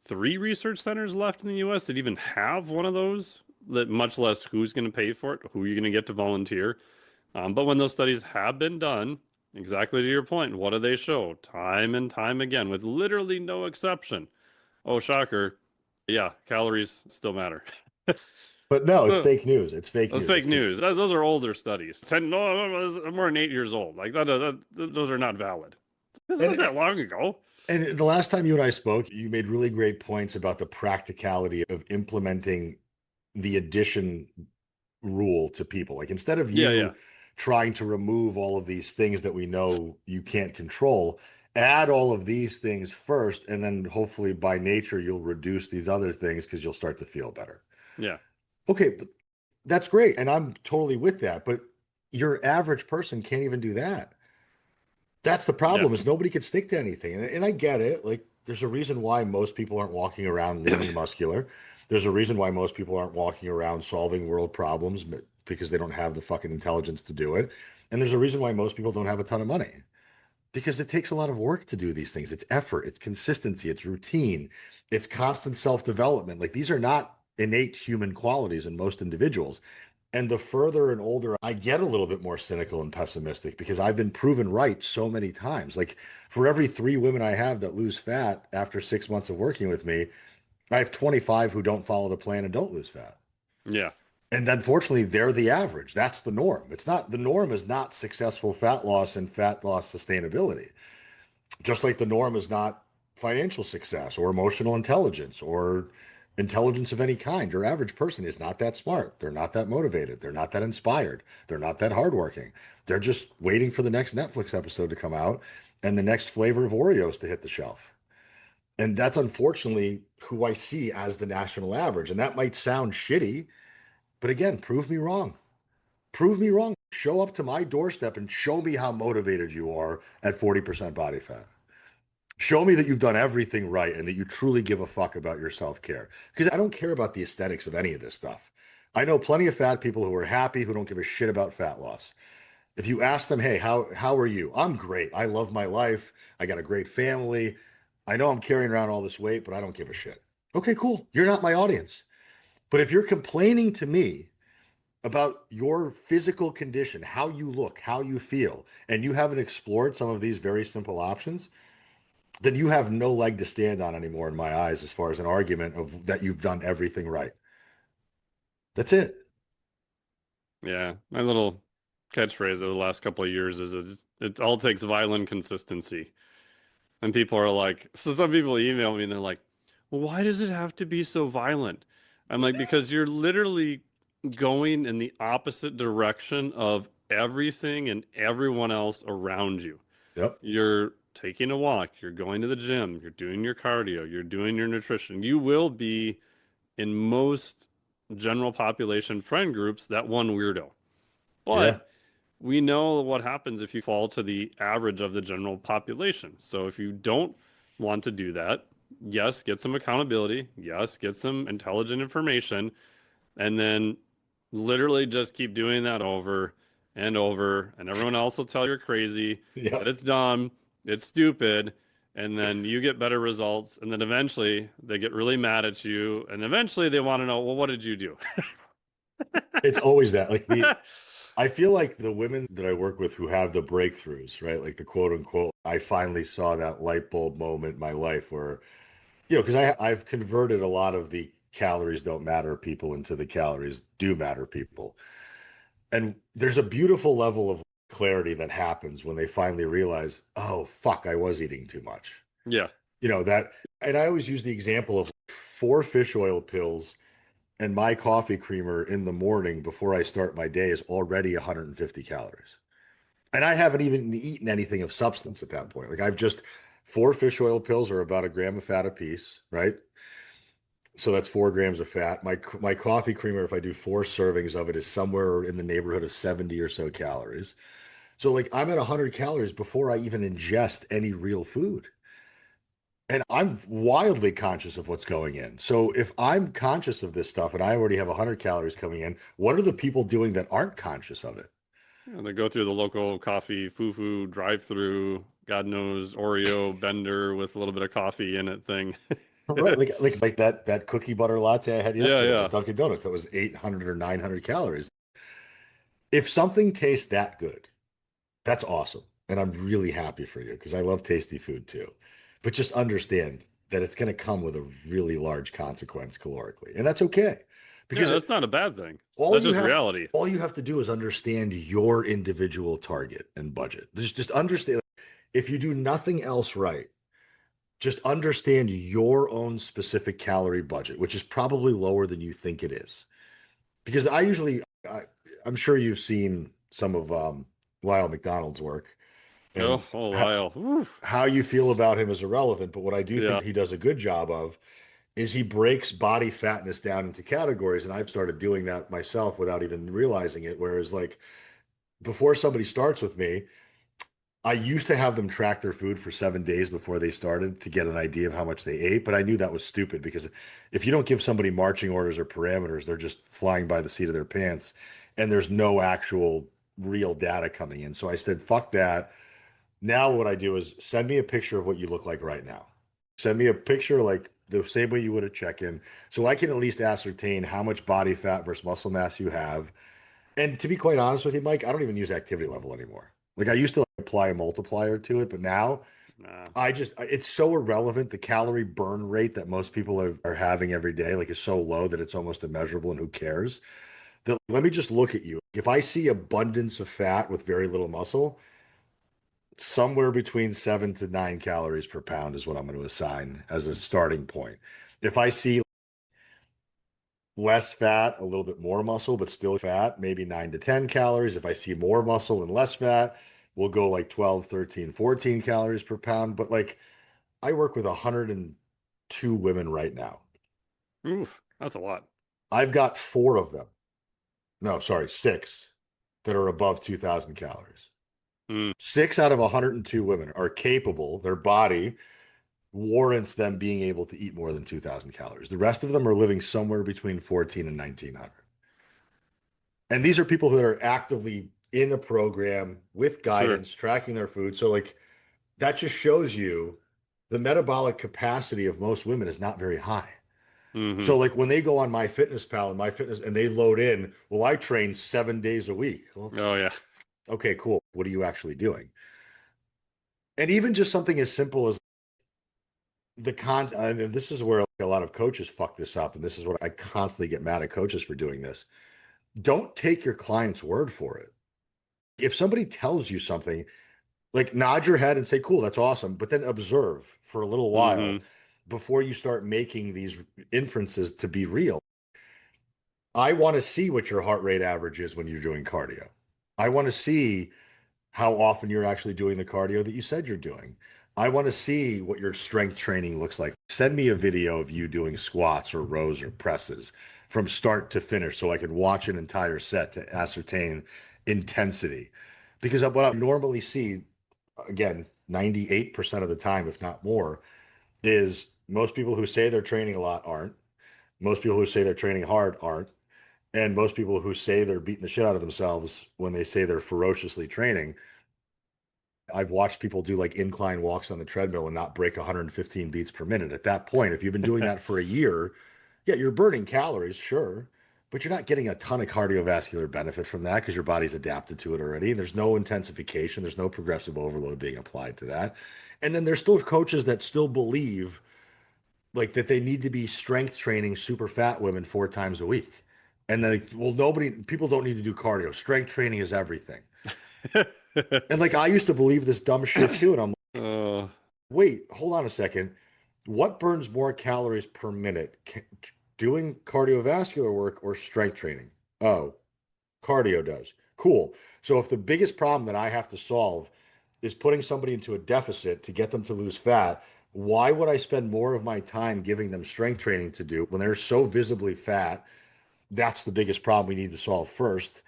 Speaker 1: three research centers left in the US that even have one of those, that much less who's going to pay for it, who you're going to get to volunteer. But when those studies have been done, exactly to your point, what do they show? Time and time again, with literally no exception. Oh, shocker. Yeah, calories still matter.
Speaker 2: But no, it's
Speaker 1: So
Speaker 2: fake news. It's fake
Speaker 1: that's
Speaker 2: news.
Speaker 1: fake news. Those are older studies. No, more than 8 years old. Like those are not valid. This isn't
Speaker 2: And
Speaker 1: that long ago.
Speaker 2: and the last time you and I spoke, you made really great points about the practicality of implementing the addition rule to people. Like instead of
Speaker 1: Yeah, yeah,
Speaker 2: you trying to remove all of these things that we know you can't control, add all of these things first, and then hopefully by nature you'll reduce these other things because you'll start to feel better.
Speaker 1: yeah,
Speaker 2: Okay, but that's great, and I'm totally with that. But your average person can't even do that. That's the
Speaker 1: yeah,
Speaker 2: problem is nobody can stick to anything. And I get it. Like there's a reason why most people aren't walking around lean and muscular. There's a reason why most people aren't walking around solving world problems because they don't have the fucking intelligence to do it. And there's a reason why most people don't have a ton of money because it takes a lot of work to do these things. It's effort, it's consistency, it's routine, it's constant self-development. Like these are not innate human qualities in most individuals. And the further and older I get, a little bit more cynical and pessimistic because I've been proven right so many times. Like for every 3 women I have that lose fat after 6 months of working with me, I have 25 who don't follow the plan and don't lose fat.
Speaker 1: yeah,
Speaker 2: And unfortunately, they're the average. That's the norm. It's not the norm is not successful fat loss and fat loss sustainability. Just like the norm is not financial success or emotional intelligence or intelligence of any kind. Your average person is not that smart. They're not that motivated. They're not that inspired. They're not that hardworking. They're just waiting for the next Netflix episode to come out and the next flavor of Oreos to hit the shelf. And that's unfortunately who I see as the national average. And that might sound shitty, but again, prove me wrong. Prove me wrong. Show up to my doorstep and show me how motivated you are at 40% body fat. Show me that you've done everything right and that you truly give a fuck about your self care. Because I don't care about the aesthetics of any of this stuff. I know plenty of fat people who are happy, who don't give a shit about fat loss. If you ask them, hey, how are you? I'm great. I love my life. I got a great family. I know I'm carrying around all this weight, but I don't give a shit. Okay, cool. You're not my audience. But if you're complaining to me about your physical condition, how you look, how you feel, and you haven't explored some of these very simple options, then you have no leg to stand on anymore in my eyes as far as an argument of that you've done everything right. That's it.
Speaker 1: Yeah, my little catchphrase of the last couple of years is it all takes violent consistency. And people are like, so some people email me and they're like, well, why does it have to be so violent? I'm like, because you're literally going in the opposite direction of everything and everyone else around you.
Speaker 2: Yep.
Speaker 1: You're taking a walk, you're going to the gym, you're doing your cardio, you're doing your nutrition. You will be in most general population friend groups that one weirdo.
Speaker 2: Yeah.
Speaker 1: But we know what happens if you fall to the average of the general population. So if you don't want to do that, yes, get some accountability. Yes, get some intelligent information. And then literally just keep doing that over and over. And everyone else will tell you're crazy, that
Speaker 2: Yep.
Speaker 1: it's dumb, it's stupid. And then you get better results. And then eventually they get really mad at you. And eventually they want to know, well, what did you do?
Speaker 2: It's always that. Like the I feel like the women that I work with who have the breakthroughs, right? Like the quote unquote, I finally saw that light bulb moment in my life where, because I've converted a lot of the calories don't matter people into the calories do matter people. And there's a beautiful level of clarity that happens when they finally realize, oh, fuck, I was eating too much.
Speaker 1: Yeah.
Speaker 2: That, and I always use the example of 4 fish oil pills and my coffee creamer in the morning before I start my day is already 150 calories. And I haven't even eaten anything of substance at that point. Like I've just 4 fish oil pills are about a gram of fat a piece, right? So that's 4 grams of fat. My coffee creamer, if I do 4 servings of it, is somewhere in the neighborhood of 70 or so calories. So like I'm at 100 calories before I even ingest any real food. And I'm wildly conscious of what's going in. So if I'm conscious of this stuff and I already have 100 calories coming in, what are the people doing that aren't conscious of it?
Speaker 1: And they go through the local coffee foo-foo drive-through, God knows Oreo bender with a little bit of coffee in it thing.
Speaker 2: Right, like that cookie butter latte I had
Speaker 1: Yeah,
Speaker 2: yesterday
Speaker 1: yeah.
Speaker 2: at Dunkin' Donuts that was 800 or 900 calories. If something tastes that good, that's awesome. And I'm really happy for you because I love tasty food too. But just understand that it's going to come with a really large consequence calorically. And that's okay.
Speaker 1: Yeah,
Speaker 2: Because
Speaker 1: that's not a bad thing.
Speaker 2: all
Speaker 1: That's
Speaker 2: you
Speaker 1: just
Speaker 2: have
Speaker 1: reality.
Speaker 2: all you have to do is understand your individual target and budget. Just understand if you do nothing else right, just understand your own specific calorie budget, which is probably lower than you think it is. Because I, I'm sure you've seen some of Lyle McDonald's work and
Speaker 1: Oh, Lyle. Oof.
Speaker 2: how you feel about him is irrelevant. But what I do think
Speaker 1: Yeah.
Speaker 2: he does a good job of is he breaks body fatness down into categories. And I've started doing that myself without even realizing it. Whereas, like, before somebody starts with me, I used to have them track their food for 7 days before they started to get an idea of how much they ate. But I knew that was stupid because if you don't give somebody marching orders or parameters, they're just flying by the seat of their pants and there's no actual real data coming in. So I said, fuck that. Now what I do is send me a picture of what you look like right now. Send me a picture like the same way you would a check-in, so I can at least ascertain how much body fat versus muscle mass you have. And to be quite honest with you, Mike, I don't even use activity level anymore. Like I used to like, apply a multiplier to it, but now
Speaker 1: Nah.
Speaker 2: it's so irrelevant. The calorie burn rate that most people are having every day, like is so low that it's almost immeasurable and who cares? That let me just look at you. If I see abundance of fat with very little muscle, somewhere between 7 to 9 calories per pound is what I'm going to assign as a starting point. If I see less fat, a little bit more muscle, but still fat, maybe 9 to 10 calories. If I see more muscle and less fat, we'll go like 12, 13, 14 calories per pound. But like I work with 102 women right now.
Speaker 1: Oof. That's a lot.
Speaker 2: I've got four of them. No, sorry, six that are above 2,000 calories.
Speaker 1: Mm.
Speaker 2: Six out of 102 women are capable, their body warrants them being able to eat more than 2,000 calories. The rest of them are living somewhere between 14 and 1,900. And these are people that are actively in a program with
Speaker 1: Sure.
Speaker 2: guidance, tracking their food. So like that just shows you the metabolic capacity of most women is not very high.
Speaker 1: Mm-hmm.
Speaker 2: So like when they go on MyFitnessPal and MyFitness and they load in, well, I train 7 days a week. Well,
Speaker 1: Oh yeah.
Speaker 2: okay, cool. What are you actually doing? And even just something as simple as the and this is where a lot of coaches fuck this up, and this is what I constantly get mad at coaches for doing this. Don't take your client's word for it. If somebody tells you something, like nod your head and say, cool, that's awesome, but then observe for a little while
Speaker 1: Mm-hmm.
Speaker 2: before you start making these inferences to be real. I want to see what your heart rate average is when you're doing cardio. I want to see how often you're actually doing the cardio that you said you're doing. I want to see what your strength training looks like. Send me a video of you doing squats or rows or presses from start to finish so I can watch an entire set to ascertain intensity. Because what I normally see, again, 98% of the time, if not more, is most people who say they're training a lot aren't. Most people who say they're training hard aren't. And most people who say they're beating the shit out of themselves when they say they're ferociously training. I've watched people do like incline walks on the treadmill and not break 115 beats per minute. At that point, if you've been doing that for a year, yeah, you're burning calories, sure, but you're not getting a ton of cardiovascular benefit from that because your body's adapted to it already. There's no intensification, there's no progressive overload being applied to that. And then there's still coaches that still believe like that they need to be strength training super fat women 4 times a week. And then, well, people don't need to do cardio. Strength training is everything. And like I used to believe this dumb shit too. And I'm like,
Speaker 1: Oh,
Speaker 2: wait, hold on a second. What burns more calories per minute? Doing cardiovascular work or strength training? Oh, cardio does. Cool. So if the biggest problem that I have to solve is putting somebody into a deficit to get them to lose fat, why would I spend more of my time giving them strength training to do when they're so visibly fat? That's the biggest problem we need to solve first.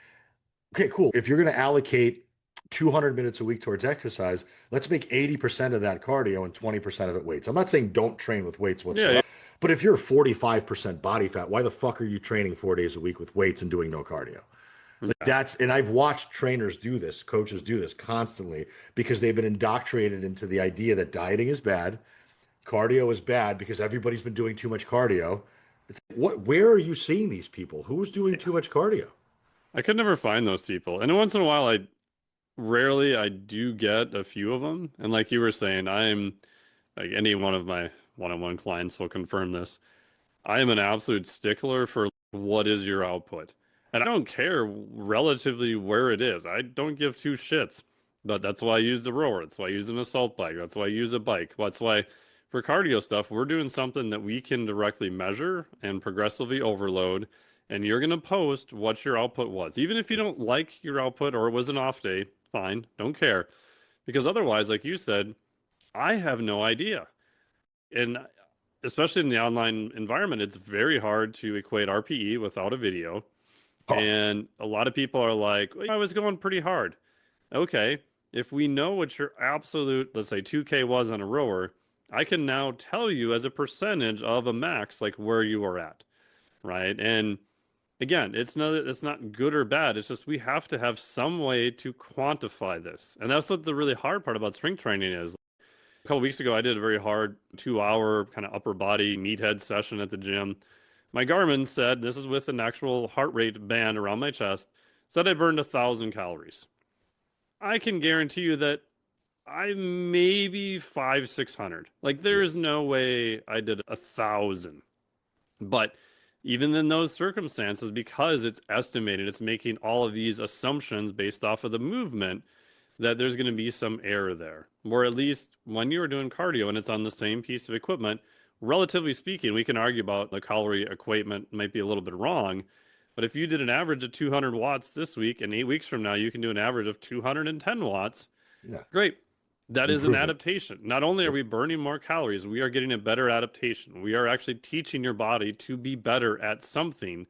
Speaker 2: Okay, cool. If you're going to allocate 200 minutes a week towards exercise, let's make 80% of that cardio and 20% of it weights. I'm not saying don't train with weights
Speaker 1: yeah,
Speaker 2: whatsoever,
Speaker 1: yeah.
Speaker 2: but if you're 45% body fat, why the fuck are you training 4 days a week with weights and doing no cardio? Like
Speaker 1: Yeah.
Speaker 2: that's, and I've watched trainers do this, coaches do this constantly because they've been indoctrinated into the idea that dieting is bad, cardio is bad because everybody's been doing too much cardio. It's like, where are you seeing these people? Who's doing
Speaker 1: Yeah.
Speaker 2: too much cardio?
Speaker 1: I could never find those people. And once in a while, I do get a few of them. And like you were saying, I'm like any one of my one-on-one clients will confirm this. I am an absolute stickler for what is your output. And I don't care relatively where it is. I don't give two shits. But that's why I use the rower. That's why I use an assault bike. That's why I use a bike. That's why for cardio stuff, we're doing something that we can directly measure and progressively overload. And you're going to post what your output was. Even if you don't like your output or it was an off day, fine, don't care. Because otherwise, like you said, I have no idea. And especially in the online environment, it's very hard to equate RPE without a video.
Speaker 2: Oh,
Speaker 1: And a lot of people are like, well, I was going pretty hard. Okay, if we know what your absolute, let's say 2K was on a rower, I can now tell you as a percentage of a max, like where you are at, right? And again, it's not good or bad. It's just we have to have some way to quantify this. And that's what the really hard part about strength training is. A couple weeks ago, I did a very hard 2 hour kind of upper body meathead session at the gym. My Garmin said, this is with an actual heart rate band around my chest, said I burned 1,000 calories. I can guarantee you that I maybe 600. Like there
Speaker 2: yeah.
Speaker 1: is no way I did 1,000. But even in those circumstances, because it's estimated, it's making all of these assumptions based off of the movement that there's going to be some error there. Or at least when you're doing cardio and it's on the same piece of equipment, relatively speaking, we can argue about the calorie equation might be a little bit wrong. But if you did an average of 200 watts this week, and 8 weeks from now, you can do an average of 210 watts,
Speaker 2: Yeah.
Speaker 1: great. That is an
Speaker 2: Improvement.
Speaker 1: adaptation. Not only are
Speaker 2: Yep.
Speaker 1: we burning more calories, we are getting a better adaptation. We are actually teaching your body to be better at something.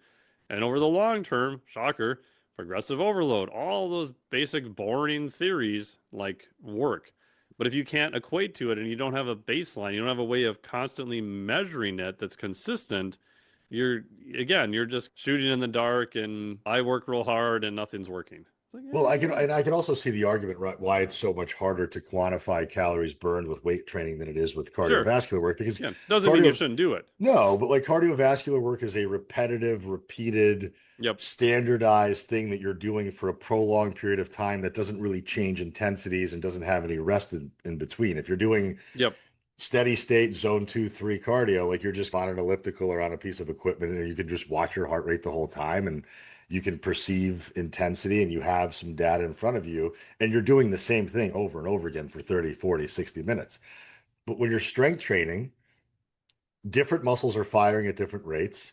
Speaker 1: And over the long term, shocker, progressive overload, all those basic boring theories like work. But if you can't equate to it and you don't have a baseline, you don't have a way of constantly measuring it that's consistent, you're again, you're just shooting in the dark and I work real hard and nothing's working. Like,
Speaker 2: Well, I can,
Speaker 1: yeah,
Speaker 2: and I can also see the argument right, why it's so much harder to quantify calories burned with weight training than it is with
Speaker 1: sure.
Speaker 2: cardiovascular work because
Speaker 1: Again, doesn't mean you
Speaker 2: cardio,
Speaker 1: shouldn't do it.
Speaker 2: no, but like cardiovascular work is a repetitive, repeated,
Speaker 1: Yep.
Speaker 2: standardized thing that you're doing for a prolonged period of time that doesn't really change intensities and doesn't have any rest in between. If you're doing
Speaker 1: Yep.
Speaker 2: steady state zone 2, 3 cardio, like you're just on an elliptical or on a piece of equipment and you can just watch your heart rate the whole time and you can perceive intensity and you have some data in front of you and you're doing the same thing over and over again for 30, 40, 60 minutes. But when you're strength training, different muscles are firing at different rates,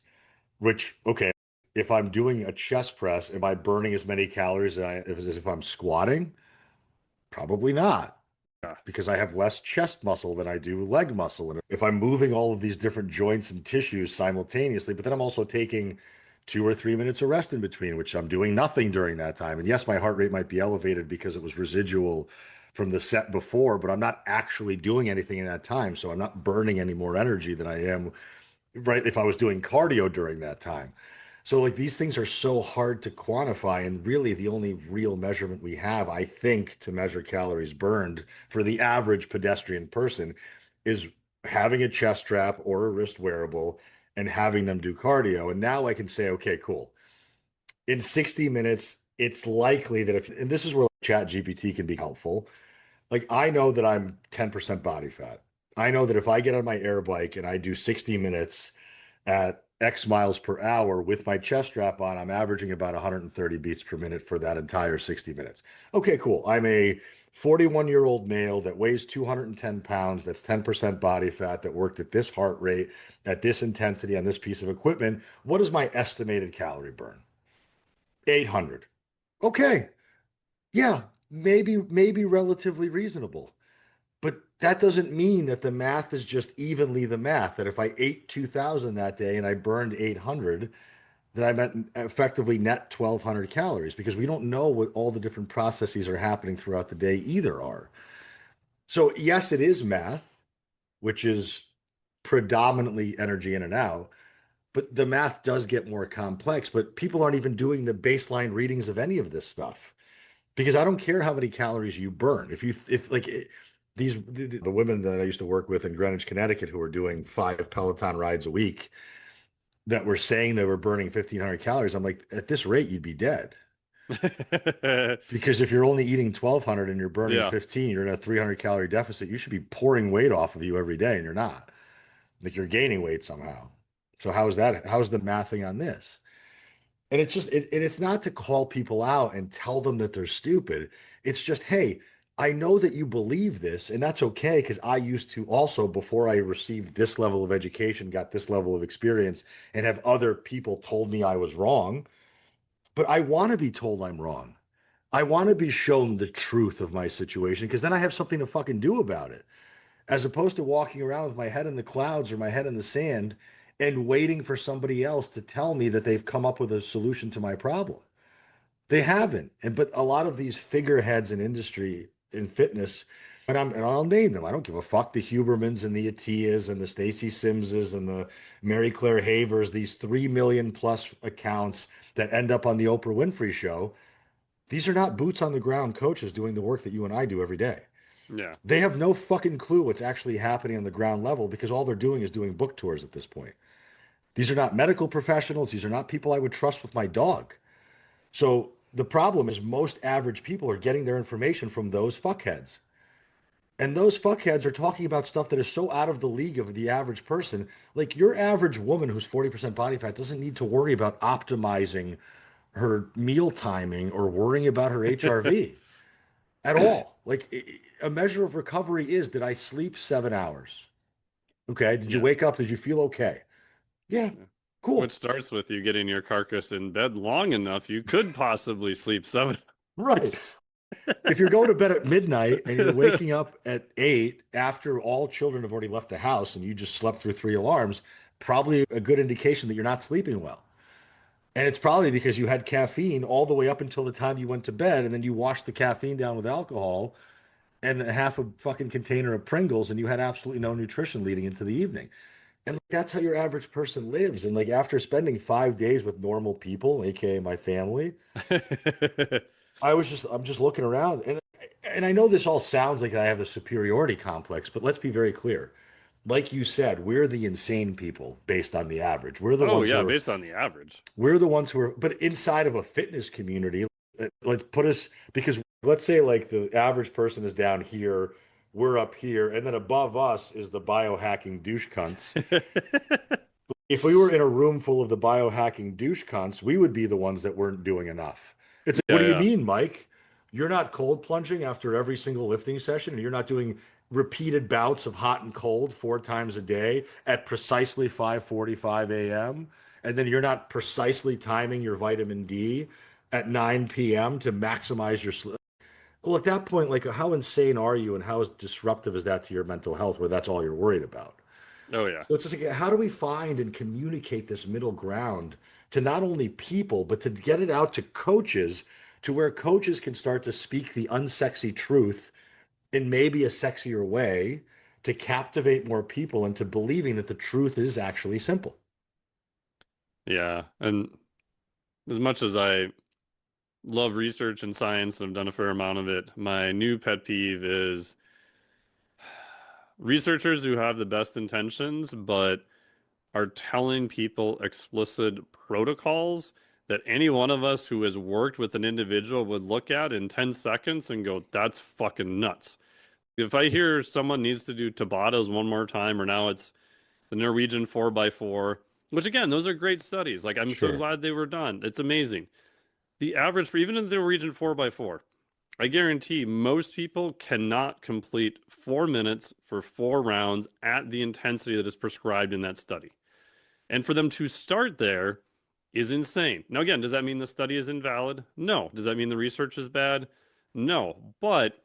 Speaker 2: which, okay, if I'm doing a chest press, am I burning as many calories as if I'm squatting? Probably not,
Speaker 1: Yeah.
Speaker 2: because I have less chest muscle than I do leg muscle. And if I'm moving all of these different joints and tissues simultaneously, but then I'm also taking 2 or 3 minutes of rest in between, which I'm doing nothing during that time. And yes, my heart rate might be elevated because it was residual from the set before, but I'm not actually doing anything in that time. So I'm not burning any more energy than I am, right, if I was doing cardio during that time. So like these things are so hard to quantify, and really the only real measurement we have, I think, to measure calories burned for the average pedestrian person is having a chest strap or a wrist wearable and having them do cardio. And now I can say, okay, cool. In 60 minutes, it's likely that if, and this is where Chat GPT can be helpful. Like I know that I'm 10% body fat. I know that if I get on my air bike and I do 60 minutes at X miles per hour with my chest strap on, I'm averaging about 130 beats per minute for that entire 60 minutes. Okay, cool. I'm a 41-year-old male that weighs 210 pounds, that's 10% body fat, that worked at this heart rate, at this intensity on this piece of equipment. What is my estimated calorie burn? 800. Okay. Yeah, maybe relatively reasonable. But that doesn't mean that the math is just evenly the math. That if I ate 2,000 that day and I burned 800, that I meant effectively net 1,200 calories because we don't know what all the different processes are happening throughout the day either are. So, yes, it is math, which is predominantly energy in and out, but the math does get more complex. But people aren't even doing the baseline readings of any of this stuff because I don't care how many calories you burn. If like the women that I used to work with in Greenwich, Connecticut, who were doing 5 Peloton rides a week, that were saying they were burning 1,500 calories, I'm like, at this rate, you'd be dead. Because if you're only eating 1,200 and you're burning
Speaker 1: Yeah.
Speaker 2: 15, you're in a 300 calorie deficit. You should be pouring weight off of you every day, and you're not. Like you're gaining weight somehow. So how is that? How's the mathing on this? And it's just and it's not to call people out and tell them that they're stupid. It's just, hey, I know that you believe this, and that's okay because I used to also, before I received this level of education, got this level of experience, and have other people told me I was wrong. But I want to be told I'm wrong. I want to be shown the truth of my situation because then I have something to fucking do about it, as opposed to walking around with my head in the clouds or my head in the sand and waiting for somebody else to tell me that they've come up with a solution to my problem. They haven't. And but a lot of these figureheads in industry in fitness, and I'll name them. I don't give a fuck. The Hubermans and the Atias and the Stacy Simses and the Mary Claire Havers, these 3 million plus accounts that end up on the Oprah Winfrey show. These are not boots on the ground coaches doing the work that you and I do every day.
Speaker 1: Yeah.
Speaker 2: They have no fucking clue what's actually happening on the ground level because all they're doing is doing book tours at this point. These are not medical professionals. These are not people I would trust with my dog. So the problem is most average people are getting their information from those fuckheads. And those fuckheads are talking about stuff that is so out of the league of the average person. Like your average woman who's 40% body fat doesn't need to worry about optimizing her meal timing or worrying about her HRV at all. Like a measure of recovery is, did I sleep 7 hours? Okay. Did you
Speaker 1: Yeah.
Speaker 2: wake up? Did you feel okay? Yeah.
Speaker 1: Yeah. Which
Speaker 2: Cool.
Speaker 1: starts with you getting your carcass in bed long enough, you could possibly sleep 7 hours.
Speaker 2: Right. If you're going to bed at midnight and you're waking up at 8 after all children have already left the house and you just slept through 3 alarms, probably a good indication that you're not sleeping well. And it's probably because you had caffeine all the way up until the time you went to bed, and then you washed the caffeine down with alcohol and half a fucking container of Pringles, and you had absolutely no nutrition leading into the evening. And like, that's how your average person lives. And like after spending 5 days with normal people, aka my family, I'm just looking around, and I know this all sounds like I have a superiority complex, but let's be very clear. Like you said, we're the insane people based on the average.
Speaker 1: Oh yeah, based on the average.
Speaker 2: We're the ones who are, but inside of a fitness community, let's put us, because let's say like the average person is down here, we're up here, and then above us is the biohacking douche cunts. If we were in a room full of the biohacking douche cunts, we would be the ones that weren't doing enough. It's like, what
Speaker 1: Yeah,
Speaker 2: do you
Speaker 1: yeah.
Speaker 2: mean, Mike? You're not cold plunging after every single lifting session, and you're not doing repeated bouts of hot and cold 4 times a day at precisely 5:45 a.m. And then you're not precisely timing your vitamin D at 9 p.m. to maximize your sleep. Well, at that point, like, how insane are you, and how disruptive is that to your mental health, where that's all you're worried about?
Speaker 1: Oh yeah.
Speaker 2: So it's just like, how do we find and communicate this middle ground to not only people, but to get it out to coaches, to where coaches can start to speak the unsexy truth in maybe a sexier way to captivate more people into believing that the truth is actually simple.
Speaker 1: Yeah. And as much as I love research and science and I've done a fair amount of it, my new pet peeve is researchers who have the best intentions, but are telling people explicit protocols that any one of us who has worked with an individual would look at in 10 seconds and go, that's fucking nuts. If I hear someone needs to do Tabatas one more time, or now it's the Norwegian 4x4, which again, those are great studies. Like, I'm so
Speaker 2: Sure.
Speaker 1: glad they were done. It's amazing. The average for even in the Norwegian 4x4, I guarantee most people cannot complete 4 minutes for 4 rounds at the intensity that is prescribed in that study. And for them to start there is insane. Now, again, does that mean the study is invalid? No. Does that mean the research is bad? No. But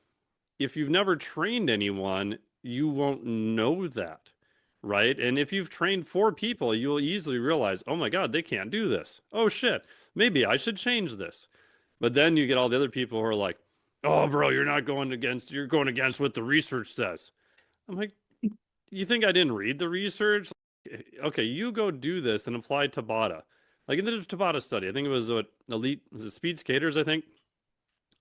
Speaker 1: if you've never trained anyone, you won't know that, right? And if you've trained 4 people, you'll easily realize, oh my God, they can't do this. Oh shit, maybe I should change this. But then you get all the other people who are like, oh, bro, you're going against what the research says. I'm like, you think I didn't read the research? Okay, you go do this and apply Tabata. Like in the Tabata study, I think it was what elite, was it speed skaters, I think?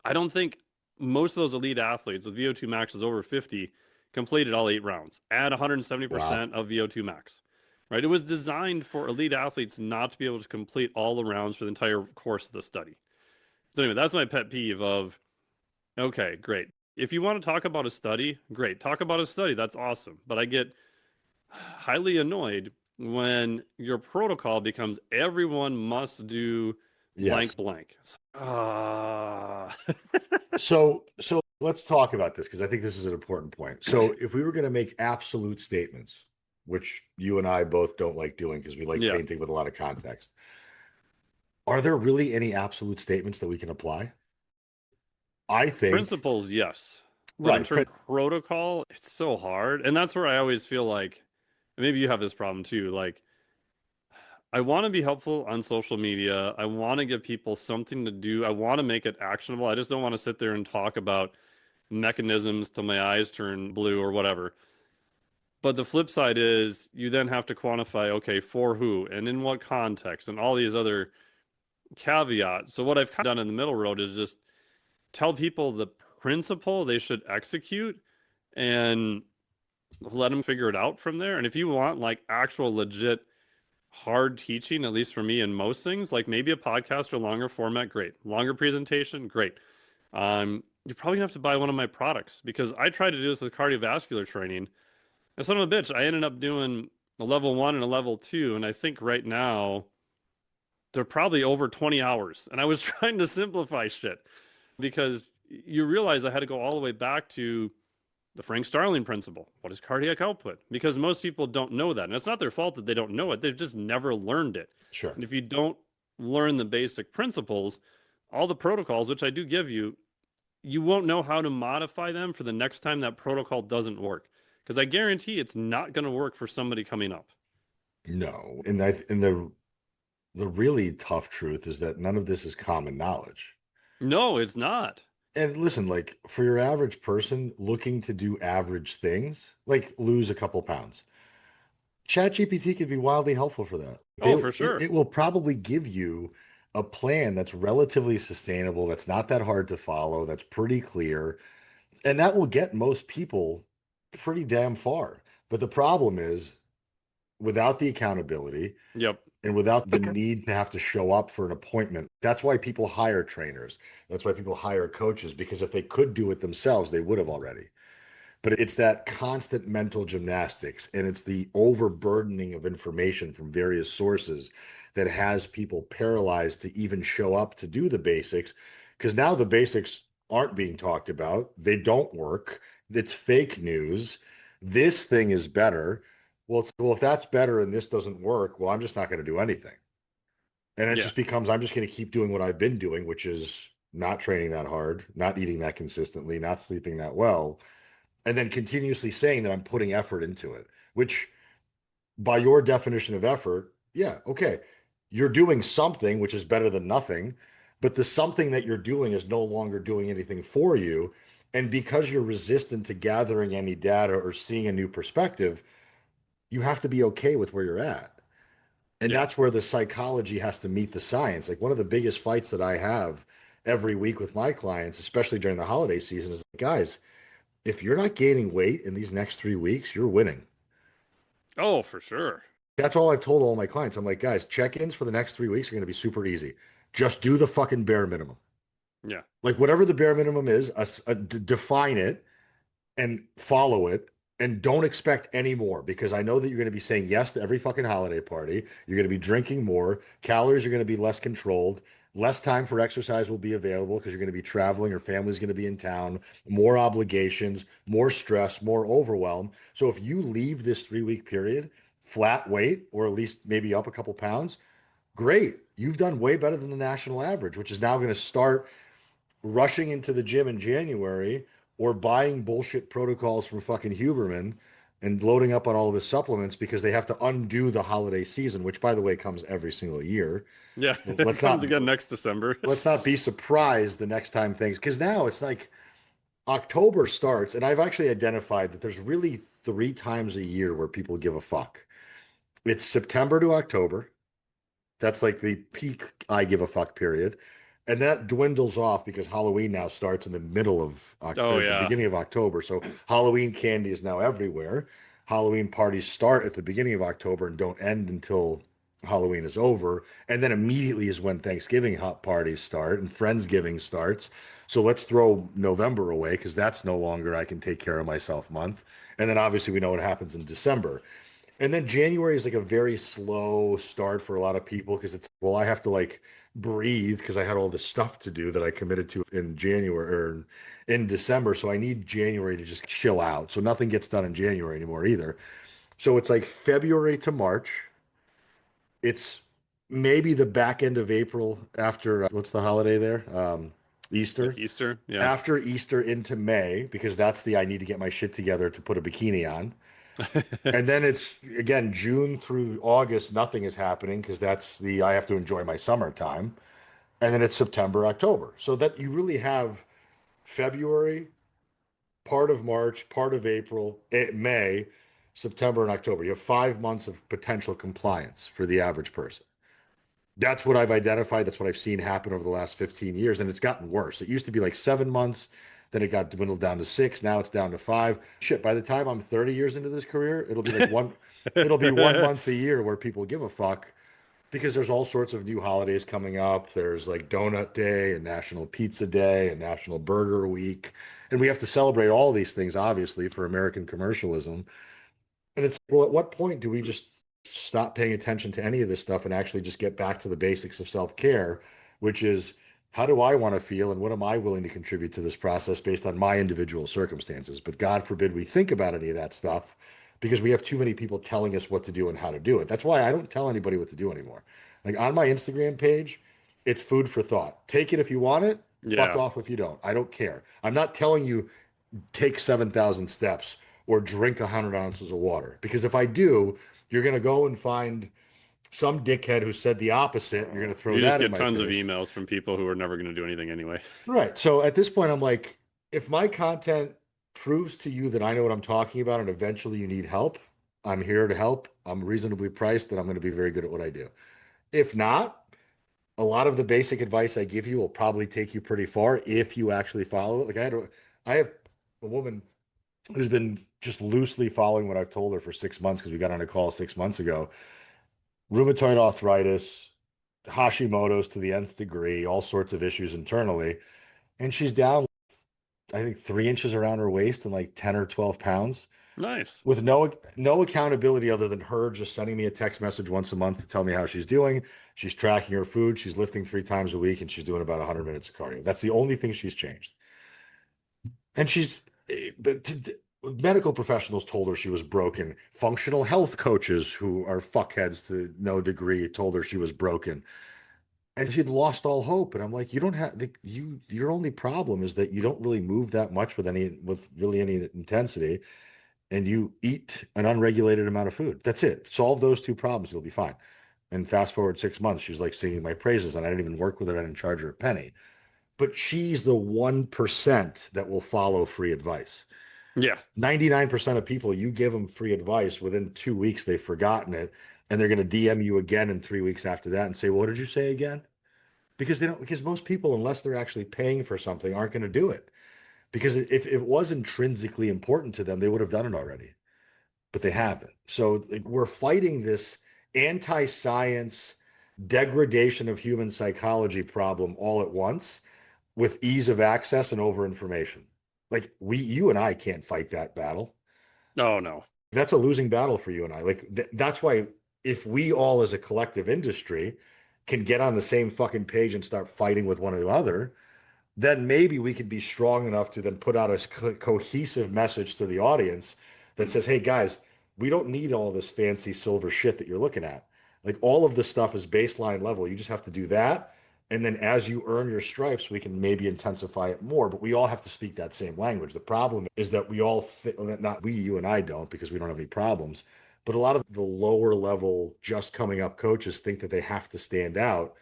Speaker 1: I don't think most of those elite athletes with VO2 maxes over 50 completed all 8 rounds at
Speaker 2: Wow.
Speaker 1: 170% of VO2 max. Right? It was designed for elite athletes not to be able to complete all the rounds for the entire course of the study. So anyway, that's my pet peeve of okay, great. If you want to talk about a study, great. Talk about a study. That's awesome. But I get highly annoyed when your protocol becomes everyone must do
Speaker 2: Yes.
Speaker 1: blank blank. Ah.
Speaker 2: So let's talk about this, because I think this is an important point. So if we were going to make absolute statements, which you and I both don't like doing because we like
Speaker 1: Yeah.
Speaker 2: painting with a lot of context, are there really any absolute statements that we can apply? I think,
Speaker 1: Principles, yes. But in
Speaker 2: right.
Speaker 1: terms of protocol, it's so hard. And that's where I always feel like, and maybe you have this problem too. Like, I want to be helpful on social media. I want to give people something to do. I want to make it actionable. I just don't want to sit there and talk about mechanisms till my eyes turn blue or whatever. But the flip side is you then have to quantify, okay, for who and in what context and all these other caveats. So what I've kind of done in the middle road is just tell people the principle they should execute and let them figure it out from there. And if you want like actual legit hard teaching, at least for me in most things, like maybe a podcast or longer format, great. Longer presentation, great. You're probably gonna have to buy one of my products because I tried to do this with cardiovascular training. And son of a bitch, I ended up doing a level 1 and a level 2, and I think right now they're probably over 20 hours. And I was trying to simplify shit because you realize I had to go all the way back to the Frank Starling principle. What is cardiac output? Because most people don't know that. And it's not their fault that they don't know it. They've just never learned it.
Speaker 2: Sure.
Speaker 1: And if you don't learn the basic principles, all the protocols, which I do give you, you won't know how to modify them for the next time that protocol doesn't work. Because I guarantee it's not going to work for somebody coming up.
Speaker 2: No. And the really tough truth is that none of this is common knowledge.
Speaker 1: No, it's not.
Speaker 2: And listen, like, for your average person looking to do average things, like lose a couple pounds, ChatGPT could be wildly helpful for that.
Speaker 1: Oh, for sure.
Speaker 2: It will probably give you a plan that's relatively sustainable, that's not that hard to follow, that's pretty clear, and that will get most people pretty damn far. But the problem is, without the accountability
Speaker 1: Yep.
Speaker 2: and without the need to have to show up for an appointment, that's why people hire trainers. That's why people hire coaches, because if they could do it themselves, they would have already. But it's that constant mental gymnastics and it's the overburdening of information from various sources that has people paralyzed to even show up to do the basics. Because now the basics aren't being talked about, they don't work, it's fake news. This thing is better. Well, if that's better and this doesn't work, well, I'm just not going to do anything. And it
Speaker 1: Yeah.
Speaker 2: just becomes, I'm just going to keep doing what I've been doing, which is not training that hard, not eating that consistently, not sleeping that well, and then continuously saying that I'm putting effort into it, which by your definition of effort, yeah, okay, you're doing something which is better than nothing, but the something that you're doing is no longer doing anything for you. And because you're resistant to gathering any data or seeing a new perspective, you have to be okay with where you're at. And
Speaker 1: Yeah.
Speaker 2: that's where the psychology has to meet the science. Like one of the biggest fights that I have every week with my clients, especially during the holiday season, is like, guys, if you're not gaining weight in these next 3 weeks, you're winning.
Speaker 1: Oh, for sure.
Speaker 2: That's all I've told all my clients. I'm like, guys, check-ins for the next 3 weeks are going to be super easy. Just do the fucking bare minimum.
Speaker 1: Yeah.
Speaker 2: Like whatever the bare minimum is, define it and follow it and don't expect any more because I know that you're going to be saying yes to every fucking holiday party. You're going to be drinking more. Calories are going to be less controlled. Less time for exercise will be available because you're going to be traveling. Your family's going to be in town. More obligations, more stress, more overwhelm. So if you leave this 3 week period flat weight or at least maybe up a couple pounds, great. You've done way better than the national average, which is now going to start rushing into the gym in January or buying bullshit protocols from fucking Huberman and loading up on all of his supplements because they have to undo the holiday season, which by the way comes every single year.
Speaker 1: Yeah. It
Speaker 2: Let's
Speaker 1: comes
Speaker 2: not
Speaker 1: again next December.
Speaker 2: let's not be surprised the next time things because now it's like October starts, and I've actually identified that there's really 3 times a year where people give a fuck. It's September to October. That's like the peak I give a fuck period. And that dwindles off because Halloween now starts in the middle of
Speaker 1: Oh,
Speaker 2: or the
Speaker 1: yeah.
Speaker 2: beginning of October. So Halloween candy is now everywhere. Halloween parties start at the beginning of October and don't end until Halloween is over. And then immediately is when Thanksgiving hot parties start and Friendsgiving starts. So let's throw November away because that's no longer I can take care of myself month. And then obviously we know what happens in December. And then January is like a very slow start for a lot of people because it's, well, I have to like breathe because I had all this stuff to do that I committed to in January or in December. So I need January to just chill out. So nothing gets done in January anymore either. So it's like February to March. It's maybe the back end of April after what's the holiday there?
Speaker 1: Like
Speaker 2: Easter.
Speaker 1: Easter. Yeah.
Speaker 2: After Easter into May because that's the I need to get my shit together to put a bikini on. And then it's again June through August, nothing is happening because that's the I have to enjoy my summertime. And then it's September, October. So that you really have February, part of March, part of April, May, September, and October. You have 5 months of potential compliance for the average person. That's what I've identified. That's what I've seen happen over the last 15 years. And it's gotten worse. It used to be like 7 months. Then it got dwindled down to six. Now it's down to five. Shit, by the time I'm 30 years into this career, it'll be 1 month a year where people give a fuck because there's all sorts of new holidays coming up. There's like Donut Day and National Pizza Day and National Burger Week. And we have to celebrate all these things, obviously, for American commercialism. And it's, well, at what point do we just stop paying attention to any of this stuff and actually just get back to the basics of self-care, which is how do I want to feel and what am I willing to contribute to this process based on my individual circumstances? But God forbid we think about any of that stuff because we have too many people telling us what to do and how to do it. That's why I don't tell anybody what to do anymore. Like on my Instagram page, it's food for thought. Take it if you want it, fuck
Speaker 1: Yeah.
Speaker 2: off if you don't. I don't care. I'm not telling you take 7,000 steps or drink 100 ounces of water. Because if I do, you're going to go and find some dickhead who said the opposite. You're going to throw
Speaker 1: You just
Speaker 2: that in
Speaker 1: get
Speaker 2: my
Speaker 1: tons of
Speaker 2: face.
Speaker 1: emails from people who are never going to do anything anyway.
Speaker 2: Right. So at this point, I'm like, if my content proves to you that I know what I'm talking about and eventually you need help, I'm here to help. I'm reasonably priced and I'm going to be very good at what I do. If not, A lot of the basic advice I give you will probably take you pretty far if you actually follow it. Like I have a woman who's been just loosely following what I've told her for 6 months because we got on a call 6 months ago. Rheumatoid arthritis, Hashimoto's to the nth degree, all sorts of issues internally. And she's down, I think, 3 inches around her waist and like 10 or 12 pounds
Speaker 1: Nice.
Speaker 2: with no accountability other than her just sending me a text message once a month to tell me how she's doing. She's tracking her food. She's lifting 3 times a week and she's doing about 100 minutes of cardio. That's the only thing she's changed. And but medical professionals told her she was broken. Functional health coaches who are fuckheads to no degree told her she was broken. And she'd lost all hope. And I'm like, you don't have your only problem is that you don't really move that much with really any intensity, and you eat an unregulated amount of food. That's it. Solve those two problems, you'll be fine. And fast forward 6 months, she's like singing my praises, and I didn't even work with her. I didn't charge her a penny. But she's the 1% that will follow free advice.
Speaker 1: Yeah.
Speaker 2: 99% of people, you give them free advice, within 2 weeks, they've forgotten it. And they're going to DM you again in 3 weeks after that and say, well, what did you say again? Because most people, unless they're actually paying for something, aren't going to do it. Because if it was intrinsically important to them, they would have done it already, but they haven't. So like, we're fighting this anti-science degradation of human psychology problem all at once with ease of access and over information. Like you and I can't fight that battle.
Speaker 1: Oh no.
Speaker 2: That's a losing battle for you and I. Like that's why if we all as a collective industry can get on the same fucking page and start fighting with one another, then maybe we can be strong enough to then put out a cohesive message to the audience that says, hey guys, we don't need all this fancy silver shit that you're looking at. Like all of this stuff is baseline level. You just have to do that. And then as you earn your stripes, we can maybe intensify it more. But we all have to speak that same language. The problem is that we all, not we, you and I don't, because we don't have any problems. But a lot of the lower level, just coming up coaches think that they have to stand out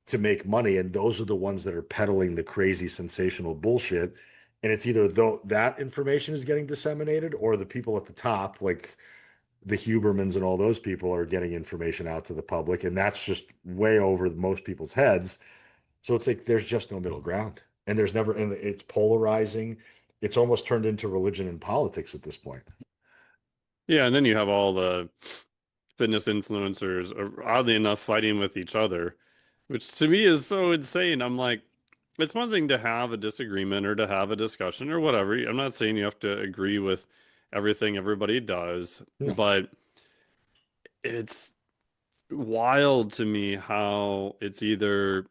Speaker 2: to make money, and those are the ones that are peddling the crazy sensational bullshit. And it's either though that information is getting disseminated, or the people at the top, like the Hubermans and all those people, are getting information out to the public, and that's just way over most people's heads. So it's like there's just no middle ground, and it's polarizing. It's almost turned into religion and politics at this point.
Speaker 1: Yeah, and then you have all the fitness influencers, oddly enough, fighting with each other, which to me is so insane. I'm like, it's one thing to have a disagreement or to have a discussion or whatever. I'm not saying you have to agree with everything everybody does,
Speaker 2: No.
Speaker 1: but it's wild to me how it's either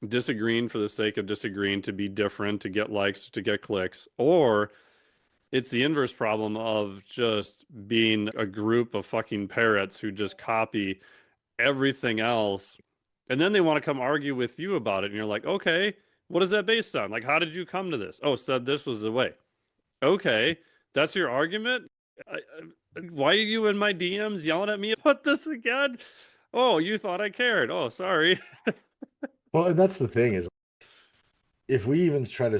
Speaker 1: disagreeing for the sake of disagreeing to be different, to get likes, to get clicks, or it's the inverse problem of just being a group of fucking parrots who just copy everything else. And then they want to come argue with you about it. And you're like, okay, what is that based on? Like, how did you come to this? Oh, said this was the way. Okay, that's your argument? Why are you in my DMs yelling at me about this again? Oh, you thought I cared. Oh, sorry.
Speaker 2: Well, and that's the thing is, if we even try to,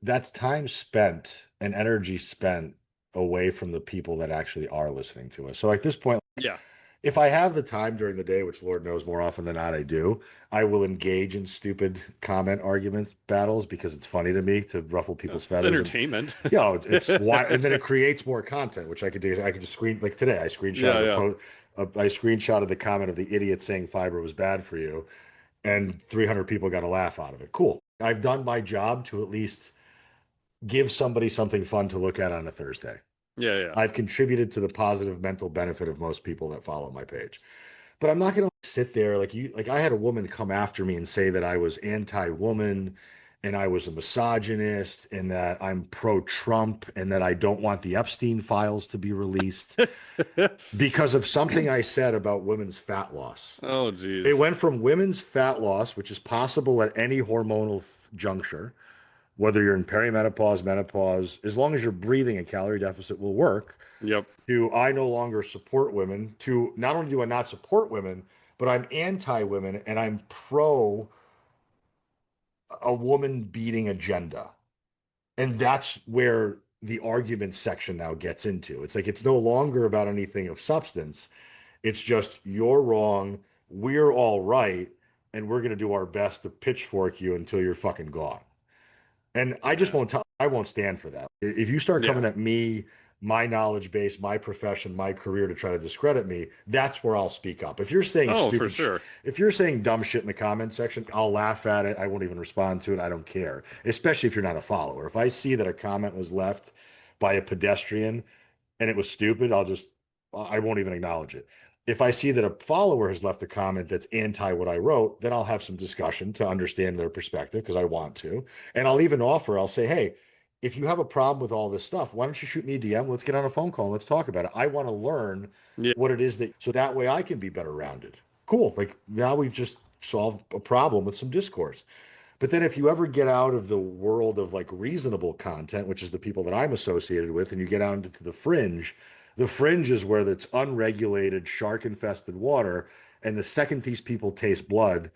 Speaker 2: that's time spent and energy spent away from the people that actually are listening to us. So at this point,
Speaker 1: Yeah.
Speaker 2: if I have the time during the day, which Lord knows more often than not I do, I will engage in stupid comment argument battles because it's funny to me to ruffle people's
Speaker 1: It's
Speaker 2: feathers. And
Speaker 1: entertainment.
Speaker 2: it's why, and then it creates more content, which I could do. I could just like today, I
Speaker 1: Yeah,
Speaker 2: screenshotted
Speaker 1: yeah.
Speaker 2: I screenshotted the comment of the idiot saying fiber was bad for you, and 300 people got a laugh out of it. Cool. I've done my job to at least give somebody something fun to look at on a Thursday.
Speaker 1: Yeah, yeah.
Speaker 2: I've contributed to the positive mental benefit of most people that follow my page. But I'm not going to sit there like I had a woman come after me and say that I was anti-woman and I was a misogynist and that I'm pro-Trump and that I don't want the Epstein files to be released because of something I said about women's fat loss.
Speaker 1: Oh,
Speaker 2: It
Speaker 1: geez.
Speaker 2: went from women's fat loss, which is possible at any hormonal juncture, whether you're in perimenopause, menopause, as long as you're breathing, a calorie deficit will work,
Speaker 1: Yep.
Speaker 2: to I no longer support women, to not only do I not support women, but I'm anti women and I'm pro a woman beating agenda. And that's where the argument section now gets into. It's like it's no longer about anything of substance. It's just you're wrong, we're all right, and we're going to do our best to pitchfork you until you're fucking gone. And I just
Speaker 1: Yeah.
Speaker 2: won't tell, I won't stand for that. If you start
Speaker 1: Yeah.
Speaker 2: coming at me, my knowledge base, my profession, my career to try to discredit me, that's where I'll speak up. If you're saying
Speaker 1: Oh, for sure.
Speaker 2: if you're saying dumb shit in the comment section, I'll laugh at it. I won't even respond to it. I don't care, especially if you're not a follower. If I see that a comment was left by a pedestrian and it was stupid, I won't even acknowledge it. If I see that a follower has left a comment that's anti what I wrote, then I'll have some discussion to understand their perspective because I want to. And I'll even offer, I'll say, hey, if you have a problem with all this stuff, why don't you shoot me a DM? Let's get on a phone call and let's talk about it. I want to learn
Speaker 1: Yeah.
Speaker 2: what it is that, so that way I can be better rounded. Cool. Like now we've just solved a problem with some discourse. But then if you ever get out of the world of like reasonable content, which is the people that I'm associated with, and you get out into the fringe is where it's unregulated, shark infested water. And the second these people taste blood,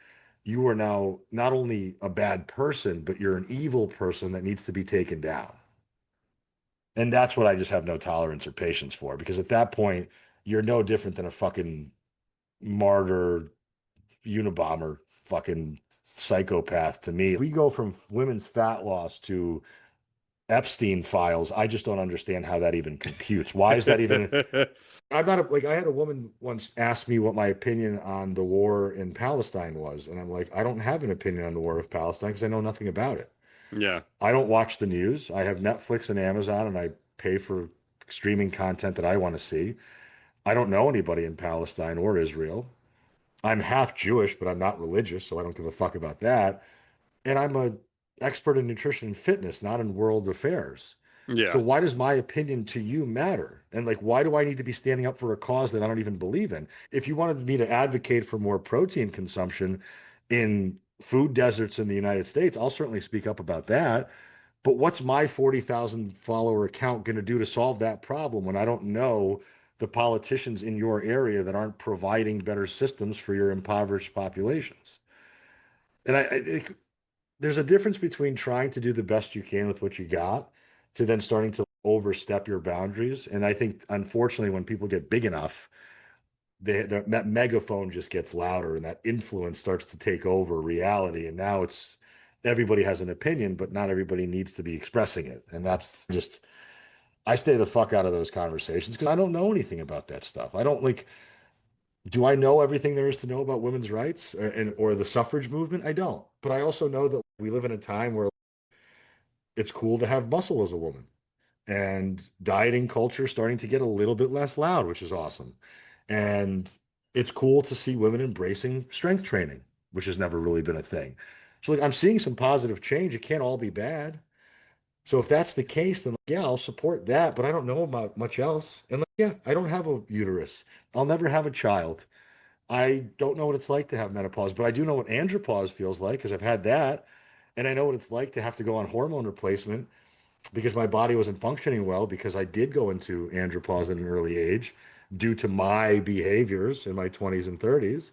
Speaker 2: you are now not only a bad person, but you're an evil person that needs to be taken down. And that's what I just have no tolerance or patience for, because at that point, you're no different than a fucking martyr, Unabomber, fucking psychopath to me. We go from women's fat loss to Epstein files. I just don't understand how that even computes. Why is that even? I'm not like, I had a woman once ask me what my opinion on the war in Palestine was. And I'm like, I don't have an opinion on the war of Palestine because I know nothing about it.
Speaker 1: Yeah.
Speaker 2: I don't watch the news. I have Netflix and Amazon and I pay for streaming content that I want to see. I don't know anybody in Palestine or Israel. I'm half Jewish, but I'm not religious, so I don't give a fuck about that. And I'm a expert in nutrition and fitness, not in world affairs. So
Speaker 1: Yeah.
Speaker 2: why does my opinion to you matter? And like, why do I need to be standing up for a cause that I don't even believe in? If you wanted me to advocate for more protein consumption in food deserts in the United States, I'll certainly speak up about that. But what's my 40,000 follower account going to do to solve that problem when I don't know the politicians in your area that aren't providing better systems for your impoverished populations? And there's a difference between trying to do the best you can with what you got to then starting to overstep your boundaries. And I think, unfortunately, when people get big enough, that megaphone just gets louder and that influence starts to take over reality. And now it's everybody has an opinion, but not everybody needs to be expressing it. And that's just, I stay the fuck out of those conversations because I don't know anything about that stuff. I don't like, do I know everything there is to know about women's rights or the suffrage movement? I don't. But I also know that we live in a time where it's cool to have muscle as a woman and dieting culture is starting to get a little bit less loud, which is awesome. And it's cool to see women embracing strength training, which has never really been a thing. So like, I'm seeing some positive change. It can't all be bad. So if that's the case, then like, yeah, I'll support that. But I don't know about much else. And like, yeah, I don't have a uterus. I'll never have a child. I don't know what it's like to have menopause, but I do know what andropause feels like because I've had that. And I know what it's like to have to go on hormone replacement because my body wasn't functioning well because I did go into andropause at an early age due to my behaviors in my 20s and 30s.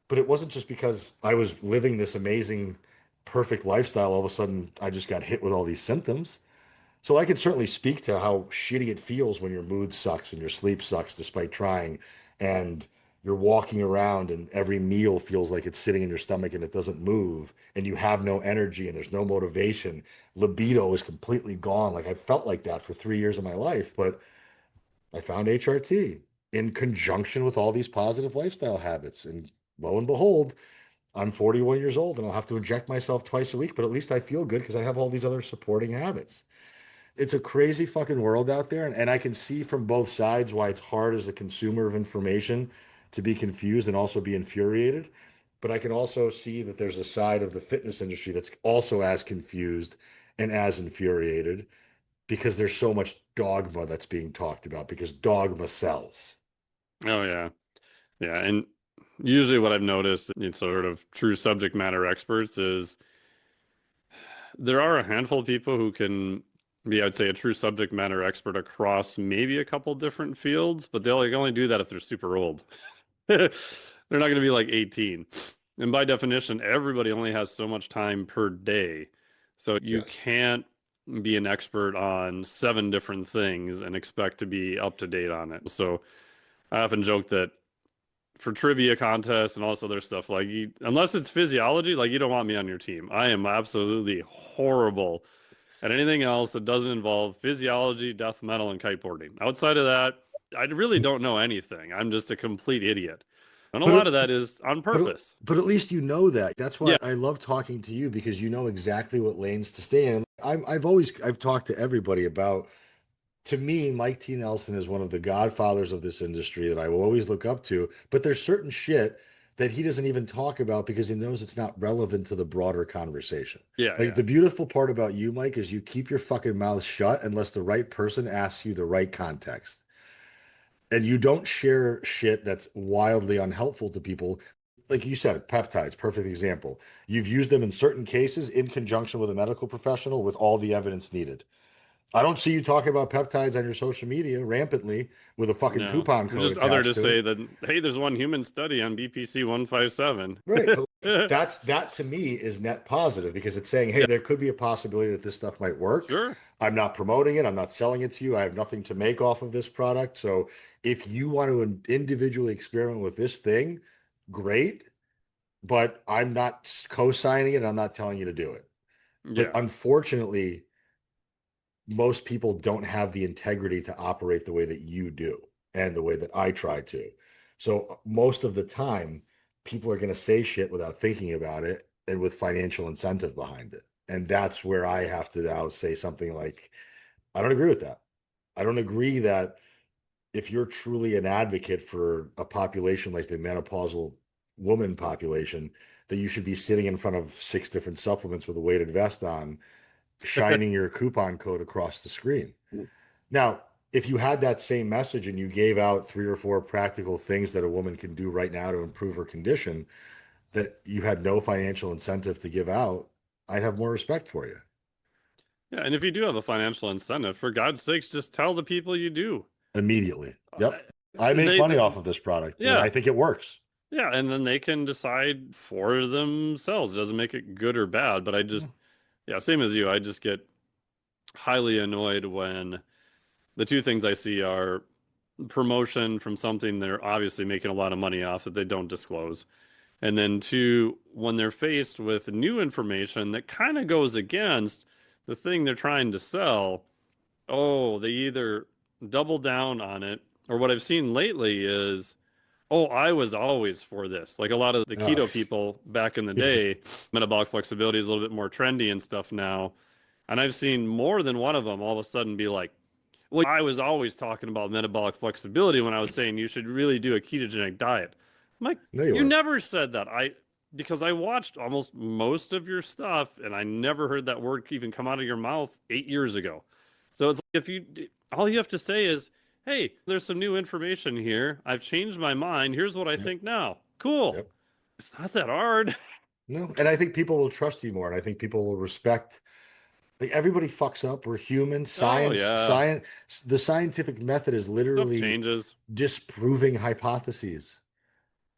Speaker 2: But it wasn't just because I was living this amazing, perfect lifestyle. All of a sudden, I just got hit with all these symptoms. So I can certainly speak to how shitty it feels when your mood sucks and your sleep sucks despite trying, and you're walking around and every meal feels like it's sitting in your stomach and it doesn't move, and you have no energy and there's no motivation. Libido is completely gone. Like I felt like that for 3 years of my life, but I found HRT in conjunction with all these positive lifestyle habits. And lo and behold, I'm 41 years old and I'll have to inject myself twice a week, but at least I feel good because I have all these other supporting habits. It's a crazy fucking world out there. And I can see from both sides why it's hard as a consumer of information to be confused and also be infuriated. But I can also see that there's a side of the fitness industry that's also as confused and as infuriated because there's so much dogma that's being talked about because dogma sells.
Speaker 1: Oh, yeah. Yeah. And usually what I've noticed in sort of true subject matter experts is there are a handful of people who can be, I'd say, a true subject matter expert across maybe a couple different fields, but they'll like only do that if they're super old. They're not going to be like 18. And by definition, everybody only has so much time per day. So you
Speaker 2: Yes.
Speaker 1: can't be an expert on seven different things and expect to be up to date on it. So I often joke that for trivia contests and all this other stuff. Like, unless it's physiology, like you don't want me on your team. I am absolutely horrible at anything else that doesn't involve physiology, death metal, and kiteboarding. Outside of that, I really don't know anything. I'm just a complete idiot. And a lot of
Speaker 2: But
Speaker 1: that is on purpose.
Speaker 2: but at least you know that. That's
Speaker 1: Yeah.
Speaker 2: why I love talking to you because you know exactly what lanes to stay in. And I've talked to everybody about. To me, Mike T. Nelson is one of the godfathers of this industry that I will always look up to. But there's certain shit that he doesn't even talk about because he knows it's not relevant to the broader conversation.
Speaker 1: Yeah.
Speaker 2: Like
Speaker 1: Yeah.
Speaker 2: the beautiful part about you, Mike, is you keep your fucking mouth shut unless the right person asks you the right context. And you don't share shit that's wildly unhelpful to people. Like you said, peptides, perfect example. You've used them in certain cases in conjunction with a medical professional with all the evidence needed. I don't see you talking about peptides on your social media rampantly with a fucking
Speaker 1: No.
Speaker 2: coupon code
Speaker 1: Just other
Speaker 2: attached
Speaker 1: to
Speaker 2: to it.
Speaker 1: say that, hey, there's one human study on BPC 157.
Speaker 2: Right. But that to me is net positive because it's saying, hey,
Speaker 1: Yeah.
Speaker 2: there could be a possibility that this stuff might work.
Speaker 1: Sure.
Speaker 2: I'm not promoting it. I'm not selling it to you. I have nothing to make off of this product. So if you want to individually experiment with this thing, great. But I'm not co-signing it. I'm not telling you to do it. But
Speaker 1: Yeah.
Speaker 2: unfortunately, most people don't have the integrity to operate the way that you do and the way that I try to. So most of the time, people are going to say shit without thinking about it and with financial incentive behind it. And that's where I have to now say something like, I don't agree with that. I don't agree that if you're truly an advocate for a population like the menopausal woman population, that you should be sitting in front of six different supplements with a weighted vest on shining your coupon code across the screen. Now, if you had that same message and you gave out three or four practical things that a woman can do right now to improve her condition that you had no financial incentive to give out, I'd have more respect for you
Speaker 1: Yeah. And if you do have a financial incentive, for God's sakes, just tell the people you do.
Speaker 2: immediately.
Speaker 1: Uh,
Speaker 2: Yep. I make money
Speaker 1: they
Speaker 2: off of this product and I
Speaker 1: yeah.
Speaker 2: think it works.
Speaker 1: Yeah. And then they can decide for themselves. It doesn't make it good or bad, but I just, yeah, same as you. I just get highly annoyed when the two things I see are promotion from something they're obviously making a lot of money off that they don't disclose. And then two, when they're faced with new information that kind of goes against the thing they're trying to sell, oh, they either double down on it, or what I've seen lately is, oh, I was always for this. Like a lot of the
Speaker 2: Oh,
Speaker 1: keto people back in the day, metabolic flexibility is a little bit more trendy and stuff now. And I've seen more than one of them all of a sudden be like, well, I was always talking about metabolic flexibility when I was saying you should really do a ketogenic diet. I'm like,
Speaker 2: no, you
Speaker 1: you
Speaker 2: weren't.
Speaker 1: never said that. Because I watched almost most of your stuff and I never heard that word even come out of your mouth 8 years ago. So it's like if you, all you have to say is, hey, there's some new information here. I've changed my mind. Here's what I
Speaker 2: Yep.
Speaker 1: think now. Cool.
Speaker 2: Yep.
Speaker 1: It's not that hard.
Speaker 2: No. And I think people will trust you more. And I think people will respect. Like everybody fucks up. We're human.
Speaker 1: Oh,
Speaker 2: Science,
Speaker 1: yeah.
Speaker 2: science, the scientific method is
Speaker 1: Stuff
Speaker 2: literally
Speaker 1: changes.
Speaker 2: disproving hypotheses.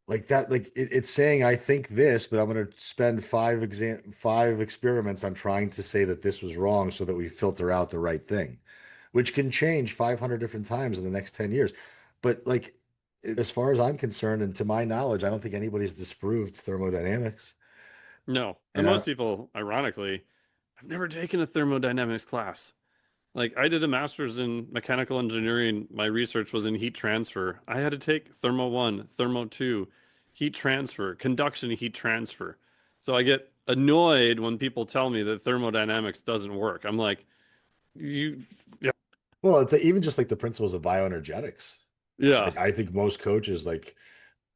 Speaker 2: Like that, like it's saying I think this, but I'm going to spend five experiments on trying to say that this was wrong so that we filter out the right thing, which can change 500 different times in the next 10 years. But like as far as I'm concerned, and to my knowledge, I don't think anybody's disproved thermodynamics.
Speaker 1: No. And
Speaker 2: And I
Speaker 1: most people, ironically, I've never taken a thermodynamics class. Like I did a master's in mechanical engineering. My research was in heat transfer. I had to take thermo one, thermo two, heat transfer, conduction heat transfer. So I get annoyed when people tell me that thermodynamics doesn't work. I'm like, you, yeah,
Speaker 2: well, it's even just like the principles of bioenergetics.
Speaker 1: yeah,
Speaker 2: Like I think most coaches like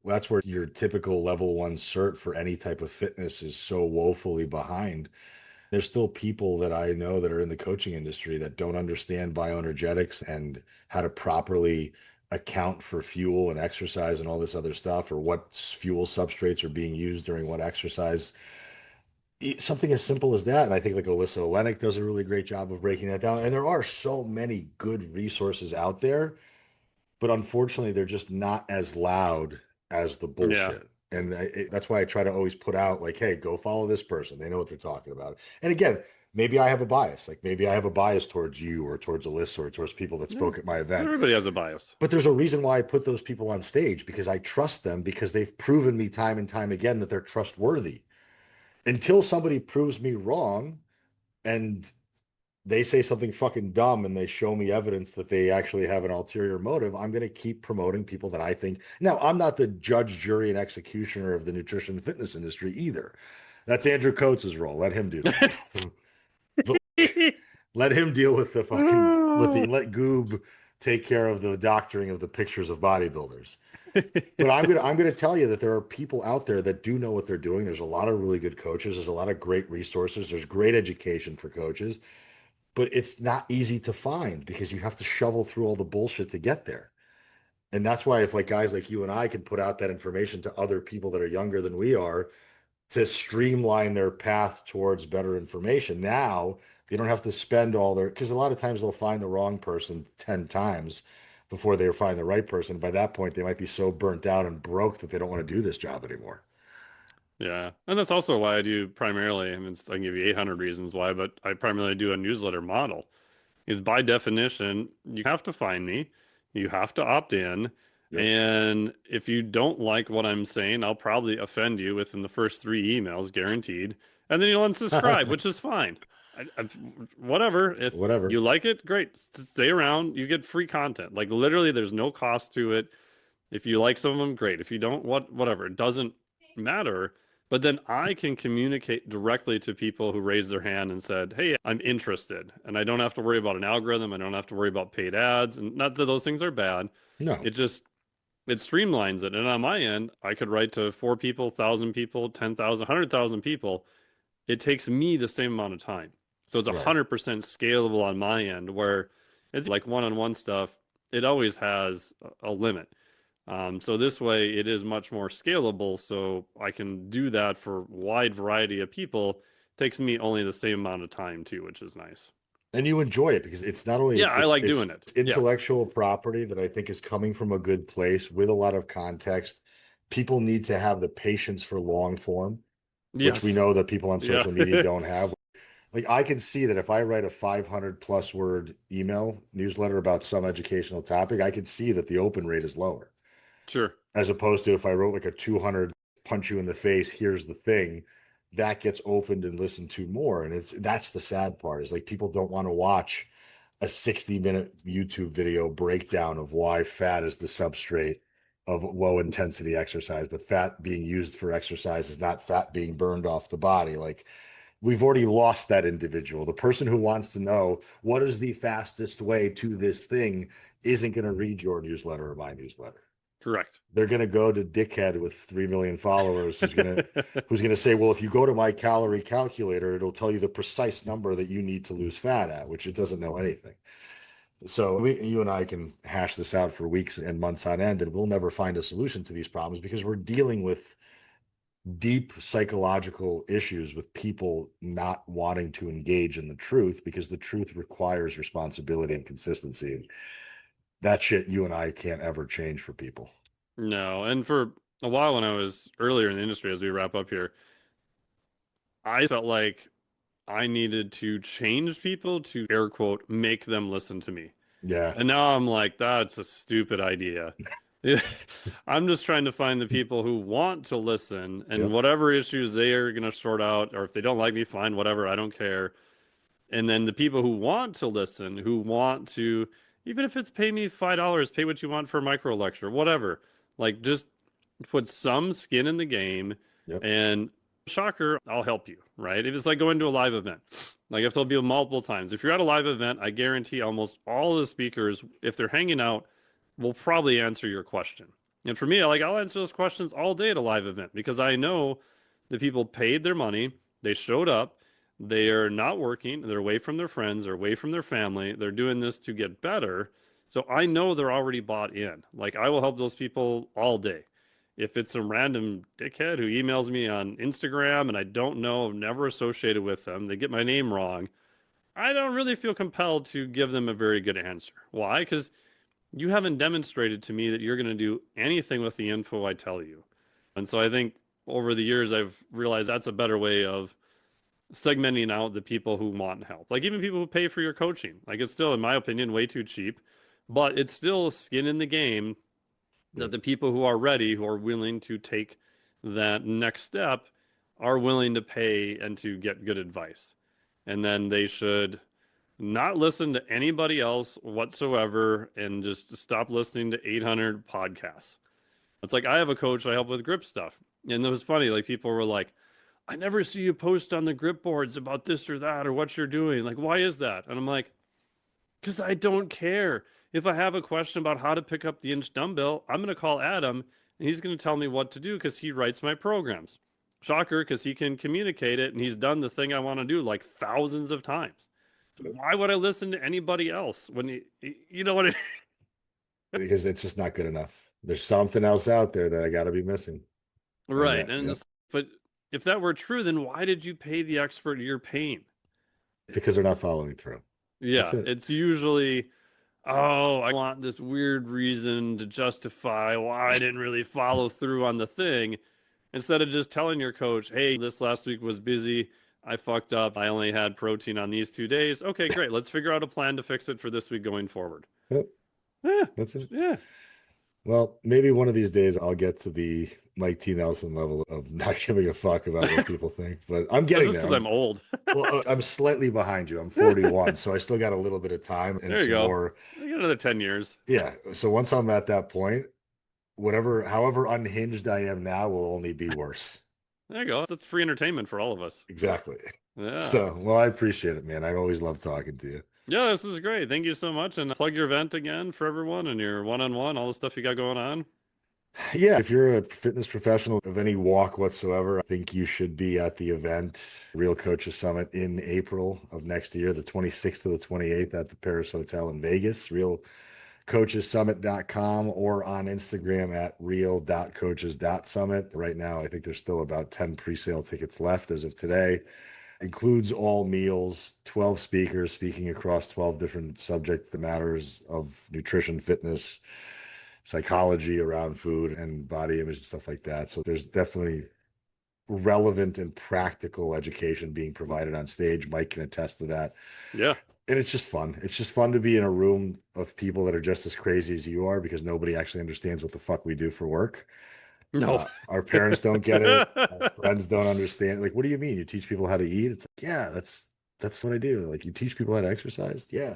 Speaker 2: that's where your typical level one cert for any type of fitness is so woefully behind. There's still people that I know that are in the coaching industry that don't understand bioenergetics and how to properly account for fuel and exercise and all this other stuff, or what fuel substrates are being used during what exercise. Something as simple as that. And I think like Alyssa Olenek does a really great job of breaking that down. And there are so many good resources out there, but unfortunately, they're just not as loud as the
Speaker 1: yeah,
Speaker 2: bullshit. And that's why I try to always put out like, hey, go follow this person. They know what they're talking about. And again, maybe I have a bias. Like maybe I have a bias towards you or towards Alyssa or towards people that
Speaker 1: Yeah.
Speaker 2: spoke at my event.
Speaker 1: Everybody has a bias.
Speaker 2: But there's a reason why I put those people on stage because I trust them because they've proven me time and time again that they're trustworthy. Until somebody proves me wrong and they say something fucking dumb and they show me evidence that they actually have an ulterior motive, I'm going to keep promoting people that I think. Now, I'm not the judge, jury, and executioner of the nutrition and fitness industry either. That's Andrew Coates' role. Let him do that. But let him deal with the fucking with the let Goob take care of the doctoring of the pictures of bodybuilders. But I'm gonna tell you that there are people out there that do know what they're doing. There's a lot of really good coaches. There's a lot of great resources. There's great education for coaches, but it's not easy to find because you have to shovel through all the bullshit to get there. And that's why if like guys like you and I can put out that information to other people that are younger than we are to streamline their path towards better information. Now they don't have to spend all their, because a lot of times they'll find the wrong person 10 times before they find the right person. By that point, they might be so burnt out and broke that they don't want to do this job anymore.
Speaker 1: Yeah. And that's also why I do primarily, I mean, I can give you 800 reasons why, but I primarily do a newsletter model. Is by definition, you have to find me, you have to opt in.
Speaker 2: Yep.
Speaker 1: And if you don't like what I'm saying, I'll probably offend you within the first three emails, guaranteed. And then you'll unsubscribe, which is fine. Whatever. If
Speaker 2: Whatever.
Speaker 1: you like it, great. Stay around. You get free content. Like literally, there's no cost to it. If you like some of them, great. If you don't, whatever. It doesn't matter. But then I can communicate directly to people who raised their hand and said, "Hey, I'm interested." And I don't have to worry about an algorithm. I don't have to worry about paid ads. And not that those things are bad.
Speaker 2: No.
Speaker 1: It just it streamlines it. And on my end, I could write to 4 people, 1,000 people, 10,000, 100,000 people. It takes me the same amount of time. So it's
Speaker 2: Right.
Speaker 1: 100% scalable on my end, where it's like one-on-one stuff, it always has a limit. So this way it is much more scalable. So I can do that for a wide variety of people. It takes me only the same amount of time too, which is nice.
Speaker 2: And you enjoy it because it's not only
Speaker 1: Yeah, I like
Speaker 2: it's
Speaker 1: doing it. Yeah.
Speaker 2: intellectual property that I think is coming from a good place with a lot of context. People need to have the patience for long form, which we
Speaker 1: Yes.
Speaker 2: know that people on
Speaker 1: Yeah.
Speaker 2: social media don't have. Like I can see that if I write a 500 plus word email newsletter about some educational topic, I can see that the open rate is lower
Speaker 1: Sure.
Speaker 2: as opposed to if I wrote like a 200 punch you in the face, here's the thing, that gets opened and listened to more. And that's the sad part is like people don't want to watch a 60-minute YouTube video breakdown of why fat is the substrate of low intensity exercise, but fat being used for exercise is not fat being burned off the body. Like we've already lost that individual. The person who wants to know what is the fastest way to this thing isn't going to read your newsletter or my newsletter.
Speaker 1: Correct.
Speaker 2: They're going to go to dickhead with 3 million followers who's going to say, well, if you go to my calorie calculator, it'll tell you the precise number that you need to lose fat at, which it doesn't know anything. So you and I can hash this out for weeks and months on end, and we'll never find a solution to these problems because we're dealing with deep psychological issues with people not wanting to engage in the truth because the truth requires responsibility and consistency. That shit you and I can't ever change for people.
Speaker 1: No. And for a while when I was earlier in the industry, as we wrap up here, I felt like I needed to change people to air quote make them listen to me.
Speaker 2: Yeah.
Speaker 1: And now I'm like, that's a stupid idea. I'm just trying to find the people who want to listen and
Speaker 2: Yep.
Speaker 1: whatever issues they are going to sort out, or if they don't like me, fine, whatever, I don't care. And then the people who want to listen, who want to, even if it's pay me $5, pay what you want for a micro lecture, whatever, like just put some skin in the game
Speaker 2: Yep.
Speaker 1: and shocker, I'll help you, right? If it's like going to a live event, like I've told you multiple times, if you're at a live event, I guarantee almost all of the speakers, if they're hanging out, will probably answer your question. And for me, I'll answer those questions all day at a live event because I know the people paid their money, they showed up, they are not working, they're away from their friends, they're away from their family, they're doing this to get better. So I know they're already bought in. Like I will help those people all day. If it's a random dickhead who emails me on Instagram and I don't know, I've never associated with them, they get my name wrong, I don't really feel compelled to give them a very good answer. Why? Because you haven't demonstrated to me that you're going to do anything with the info I tell you. And so I think over the years, I've realized that's a better way of segmenting out the people who want help. Like even people who pay for your coaching. Like it's still, in my opinion, way too cheap, but it's still skin in the game that
Speaker 2: Yep.
Speaker 1: the people who are ready, who are willing to take that next step, are willing to pay and to get good advice. And then they should not listen to anybody else whatsoever and just stop listening to 800 podcasts. It's like I have a coach I help with grip stuff. And it was funny, like people were like, I never see you post on the grip boards about this or that or what you're doing. Like, why is that? And I'm like, because I don't care. If I have a question about how to pick up the inch dumbbell, I'm going to call Adam and he's going to tell me what to do because he writes my programs. Shocker, because he can communicate it and he's done the thing I want to do like thousands of times. Why would I listen to anybody else when you know what I
Speaker 2: Because it's just not good enough. There's something else out there that I got to be missing.
Speaker 1: right. And
Speaker 2: Yep.
Speaker 1: but if that were true, then why did you pay the expert you're paying?
Speaker 2: Because they're not following through. That's
Speaker 1: Yeah,
Speaker 2: it.
Speaker 1: it's usually, oh, I want this weird reason to justify why I didn't really follow through on the thing, instead of just telling your coach, hey, this last week was busy. I fucked up. I only had protein on these 2 days. Okay, great. Let's figure out a plan to fix it for this week going forward.
Speaker 2: Yep.
Speaker 1: Yeah,
Speaker 2: That's it.
Speaker 1: yeah.
Speaker 2: Well, maybe one of these days I'll get to the Mike T. Nelson level of not giving a fuck about what people think, but I'm
Speaker 1: That's
Speaker 2: getting
Speaker 1: just
Speaker 2: there.
Speaker 1: because I'm old.
Speaker 2: I'm slightly behind you. I'm 41, so I still got a little bit of time and
Speaker 1: There you
Speaker 2: some
Speaker 1: go.
Speaker 2: more.
Speaker 1: I got another 10 years.
Speaker 2: Yeah. So once I'm at that point, however unhinged I am now will only be worse.
Speaker 1: There you go. That's free entertainment for all of us.
Speaker 2: Exactly.
Speaker 1: Yeah.
Speaker 2: So, well, I appreciate it, man. I always love talking to you.
Speaker 1: Yeah, this is great. Thank you so much. And plug your event again for everyone and your one-on-one, all the stuff you got going on.
Speaker 2: Yeah, if you're a fitness professional of any walk whatsoever, I think you should be at the event, Real Coaches Summit in April of next year, the 26th to the 28th at the Paris Hotel in Vegas, realcoachessummit.com or on Instagram at real.coaches.summit. Right now, I think there's still about 10 pre-sale tickets left as of today. Includes all meals, 12 speakers speaking across 12 different subject matters of nutrition, fitness, psychology around food and body image and stuff like that. So there's definitely relevant and practical education being provided on stage. Mike can attest to that.
Speaker 1: Yeah.
Speaker 2: And it's just fun. It's just fun to be in a room of people that are just as crazy as you are because nobody actually understands what the fuck we do for work.
Speaker 1: No.
Speaker 2: Our parents don't get it. Our friends don't understand. Like, what do you mean? You teach people how to eat? It's like, yeah, that's what I do. Like, you teach people how to exercise? Yeah.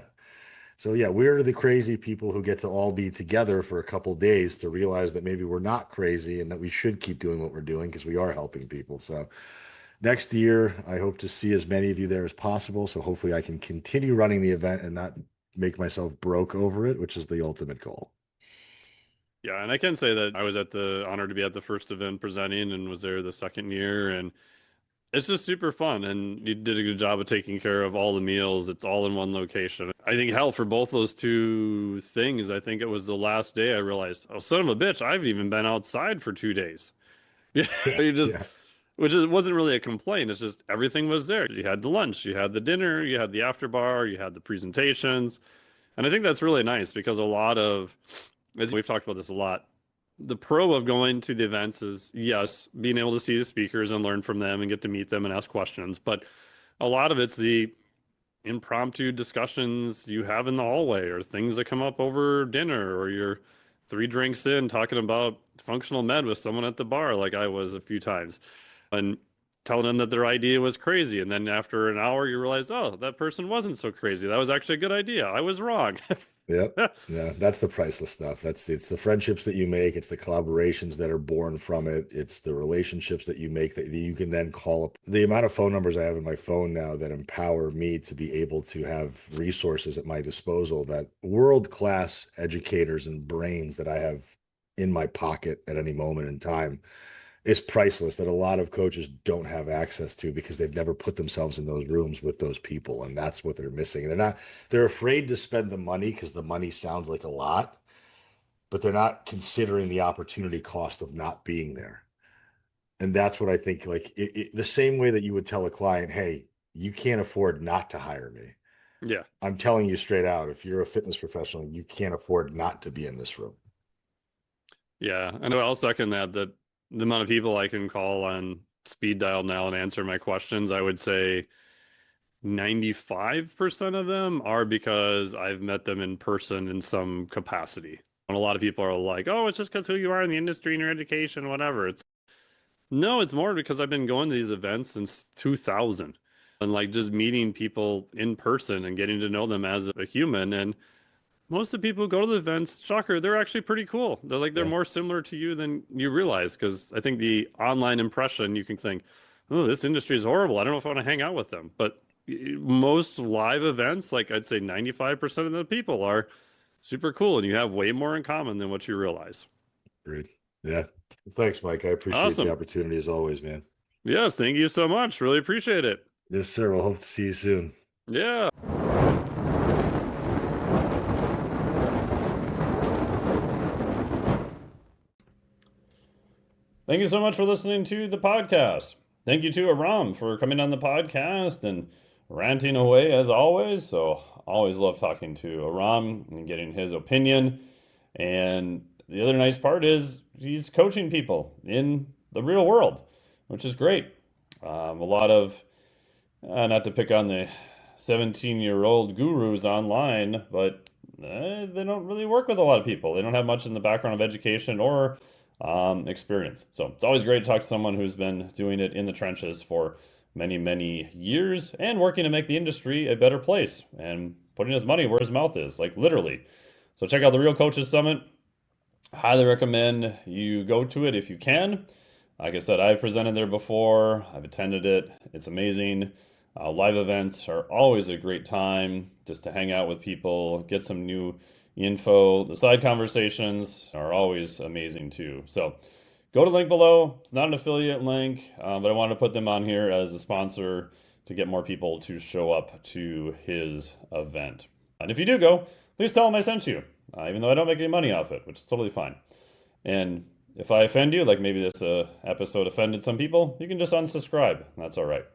Speaker 2: So yeah, we're the crazy people who get to all be together for a couple days to realize that maybe we're not crazy and that we should keep doing what we're doing because we are helping people. So next year, I hope to see as many of you there as possible. So hopefully I can continue running the event and not make myself broke over it, which is the ultimate goal.
Speaker 1: Yeah, and I can say that I was honored to be at the first event presenting and was there the second year, and it's just super fun. And you did a good job of taking care of all the meals. It's all in one location. I think hell for both those two things. I think it was the last day I realized, oh son of a bitch, I've even been outside for 2 days. Yeah,
Speaker 2: Yeah,
Speaker 1: you just
Speaker 2: yeah,
Speaker 1: wasn't really a complaint. It's just everything was there. You had the lunch, you had the dinner, you had the after bar, you had the presentations. And I think that's really nice because a lot of, as we've talked about this a lot, the pro of going to the events is, yes, being able to see the speakers and learn from them and get to meet them and ask questions. But a lot of it's the impromptu discussions you have in the hallway or things that come up over dinner or you're 3 drinks in talking about functional med with someone at the bar, like I was a few times, and telling them that their idea was crazy. And then after an hour, you realize, oh, that person wasn't so crazy. That was actually a good idea. I was wrong.
Speaker 2: yep. Yeah, that's the priceless stuff. It's the friendships that you make, it's the collaborations that are born from it, it's the relationships that you make that you can then call up. The amount of phone numbers I have in my phone now that empower me to be able to have resources at my disposal, that world-class educators and brains that I have in my pocket at any moment in time is priceless, that a lot of coaches don't have access to because they've never put themselves in those rooms with those people, and that's what they're missing. They're afraid to spend the money because the money sounds like a lot, but they're not considering the opportunity cost of not being there. And that's what I think, like the same way that you would tell a client, hey, you can't afford not to hire me.
Speaker 1: Yeah.
Speaker 2: I'm telling you straight out, if you're a fitness professional, you can't afford not to be in this room.
Speaker 1: Yeah. And I'll second that, the amount of people I can call on speed dial now and answer my questions, I would say 95% of them are because I've met them in person in some capacity. And a lot of people are like, oh, it's just because who you are in the industry and your education, whatever. No, it's more because I've been going to these events since 2000 and like just meeting people in person and getting to know them as a human. And most of the people who go to the events, shocker, they're actually pretty cool. They're
Speaker 2: Yeah.
Speaker 1: more similar to you than you realize. Because I think the online impression, you can think, oh, this industry is horrible. I don't know if I want to hang out with them. But most live events, like I'd say 95% of the people are super cool, and you have way more in common than what you realize.
Speaker 2: Great. Yeah. Thanks, Mike. I appreciate the
Speaker 1: Awesome.
Speaker 2: opportunity as always, man.
Speaker 1: Yes, thank you so much. Really appreciate it.
Speaker 2: Yes, sir. We'll hope to see you soon.
Speaker 1: Yeah. Thank you so much for listening to the podcast. Thank you to Aram for coming on the podcast and ranting away as always. So, always love talking to Aram and getting his opinion. And the other nice part is he's coaching people in the real world, which is great. A lot of, not to pick on the 17-year-old gurus online, but they don't really work with a lot of people. They don't have much in the background of education or experience. So it's always great to talk to someone who's been doing it in the trenches for many, many years and working to make the industry a better place and putting his money where his mouth is, like literally. So check out the Real Coaches Summit. Highly recommend you go to it if you can. Like I said, I've presented there before. I've attended it. It's amazing. Live events are always a great time just to hang out with people, get some new info. The side conversations are always amazing too. So go to the link below. It's not an affiliate link, but I wanted to put them on here as a sponsor to get more people to show up to his event. And if you do go, please tell him I sent you, even though I don't make any money off it, which is totally fine. And if I offend you, like maybe this episode offended some people, you can just unsubscribe. That's all right.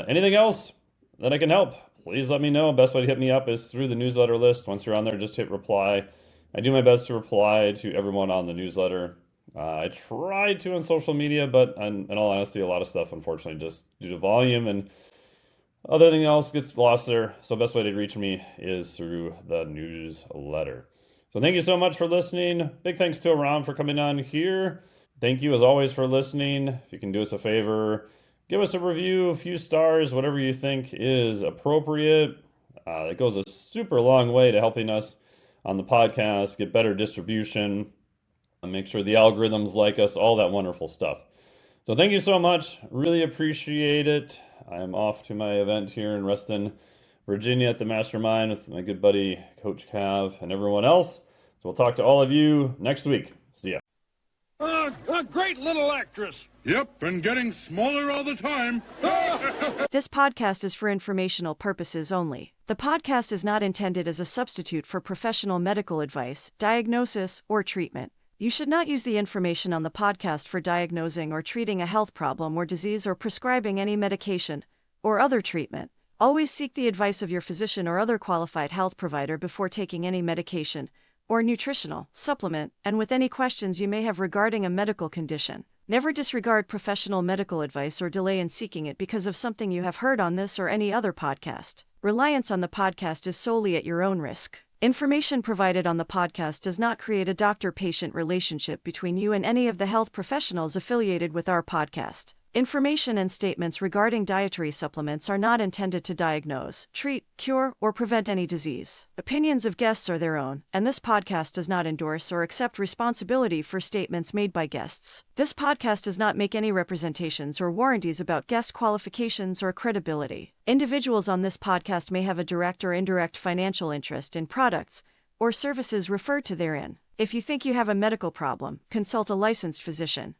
Speaker 1: Anything else that I can help, please let me know. Best way to hit me up is through the newsletter list. Once you're on there, just hit reply. I do my best to reply to everyone on the newsletter. I try to on social media, but in all honesty, a lot of stuff, unfortunately, just due to volume and everything else gets lost there. So best way to reach me is through the newsletter. So thank you so much for listening. Big thanks to Aram for coming on here. Thank you as always for listening. If you can do us a favor, give us a review, a few stars, whatever you think is appropriate. It goes a super long way to helping us on the podcast, get better distribution, and make sure the algorithms like us, all that wonderful stuff. So thank you so much. Really appreciate it. I'm off to my event here in Reston, Virginia at the Mastermind with my good buddy, Coach Cav, and everyone else. So we'll talk to all of you next week. See ya.
Speaker 3: A great little actress.
Speaker 4: Yep, and getting smaller all the time.
Speaker 5: This podcast is for informational purposes only. The podcast is not intended as a substitute for professional medical advice, diagnosis, or treatment. You should not use the information on the podcast for diagnosing or treating a health problem or disease or prescribing any medication or other treatment. Always seek the advice of your physician or other qualified health provider before taking any medication or nutritional supplement, and with any questions you may have regarding a medical condition. Never disregard professional medical advice or delay in seeking it because of something you have heard on this or any other podcast. Reliance on the podcast is solely at your own risk. Information provided on the podcast does not create a doctor-patient relationship between you and any of the health professionals affiliated with our podcast. Information and statements regarding dietary supplements are not intended to diagnose, treat, cure, or prevent any disease. Opinions of guests are their own, and this podcast does not endorse or accept responsibility for statements made by guests. This podcast does not make any representations or warranties about guest qualifications or credibility. Individuals on this podcast may have a direct or indirect financial interest in products or services referred to therein. If you think you have a medical problem, consult a licensed physician.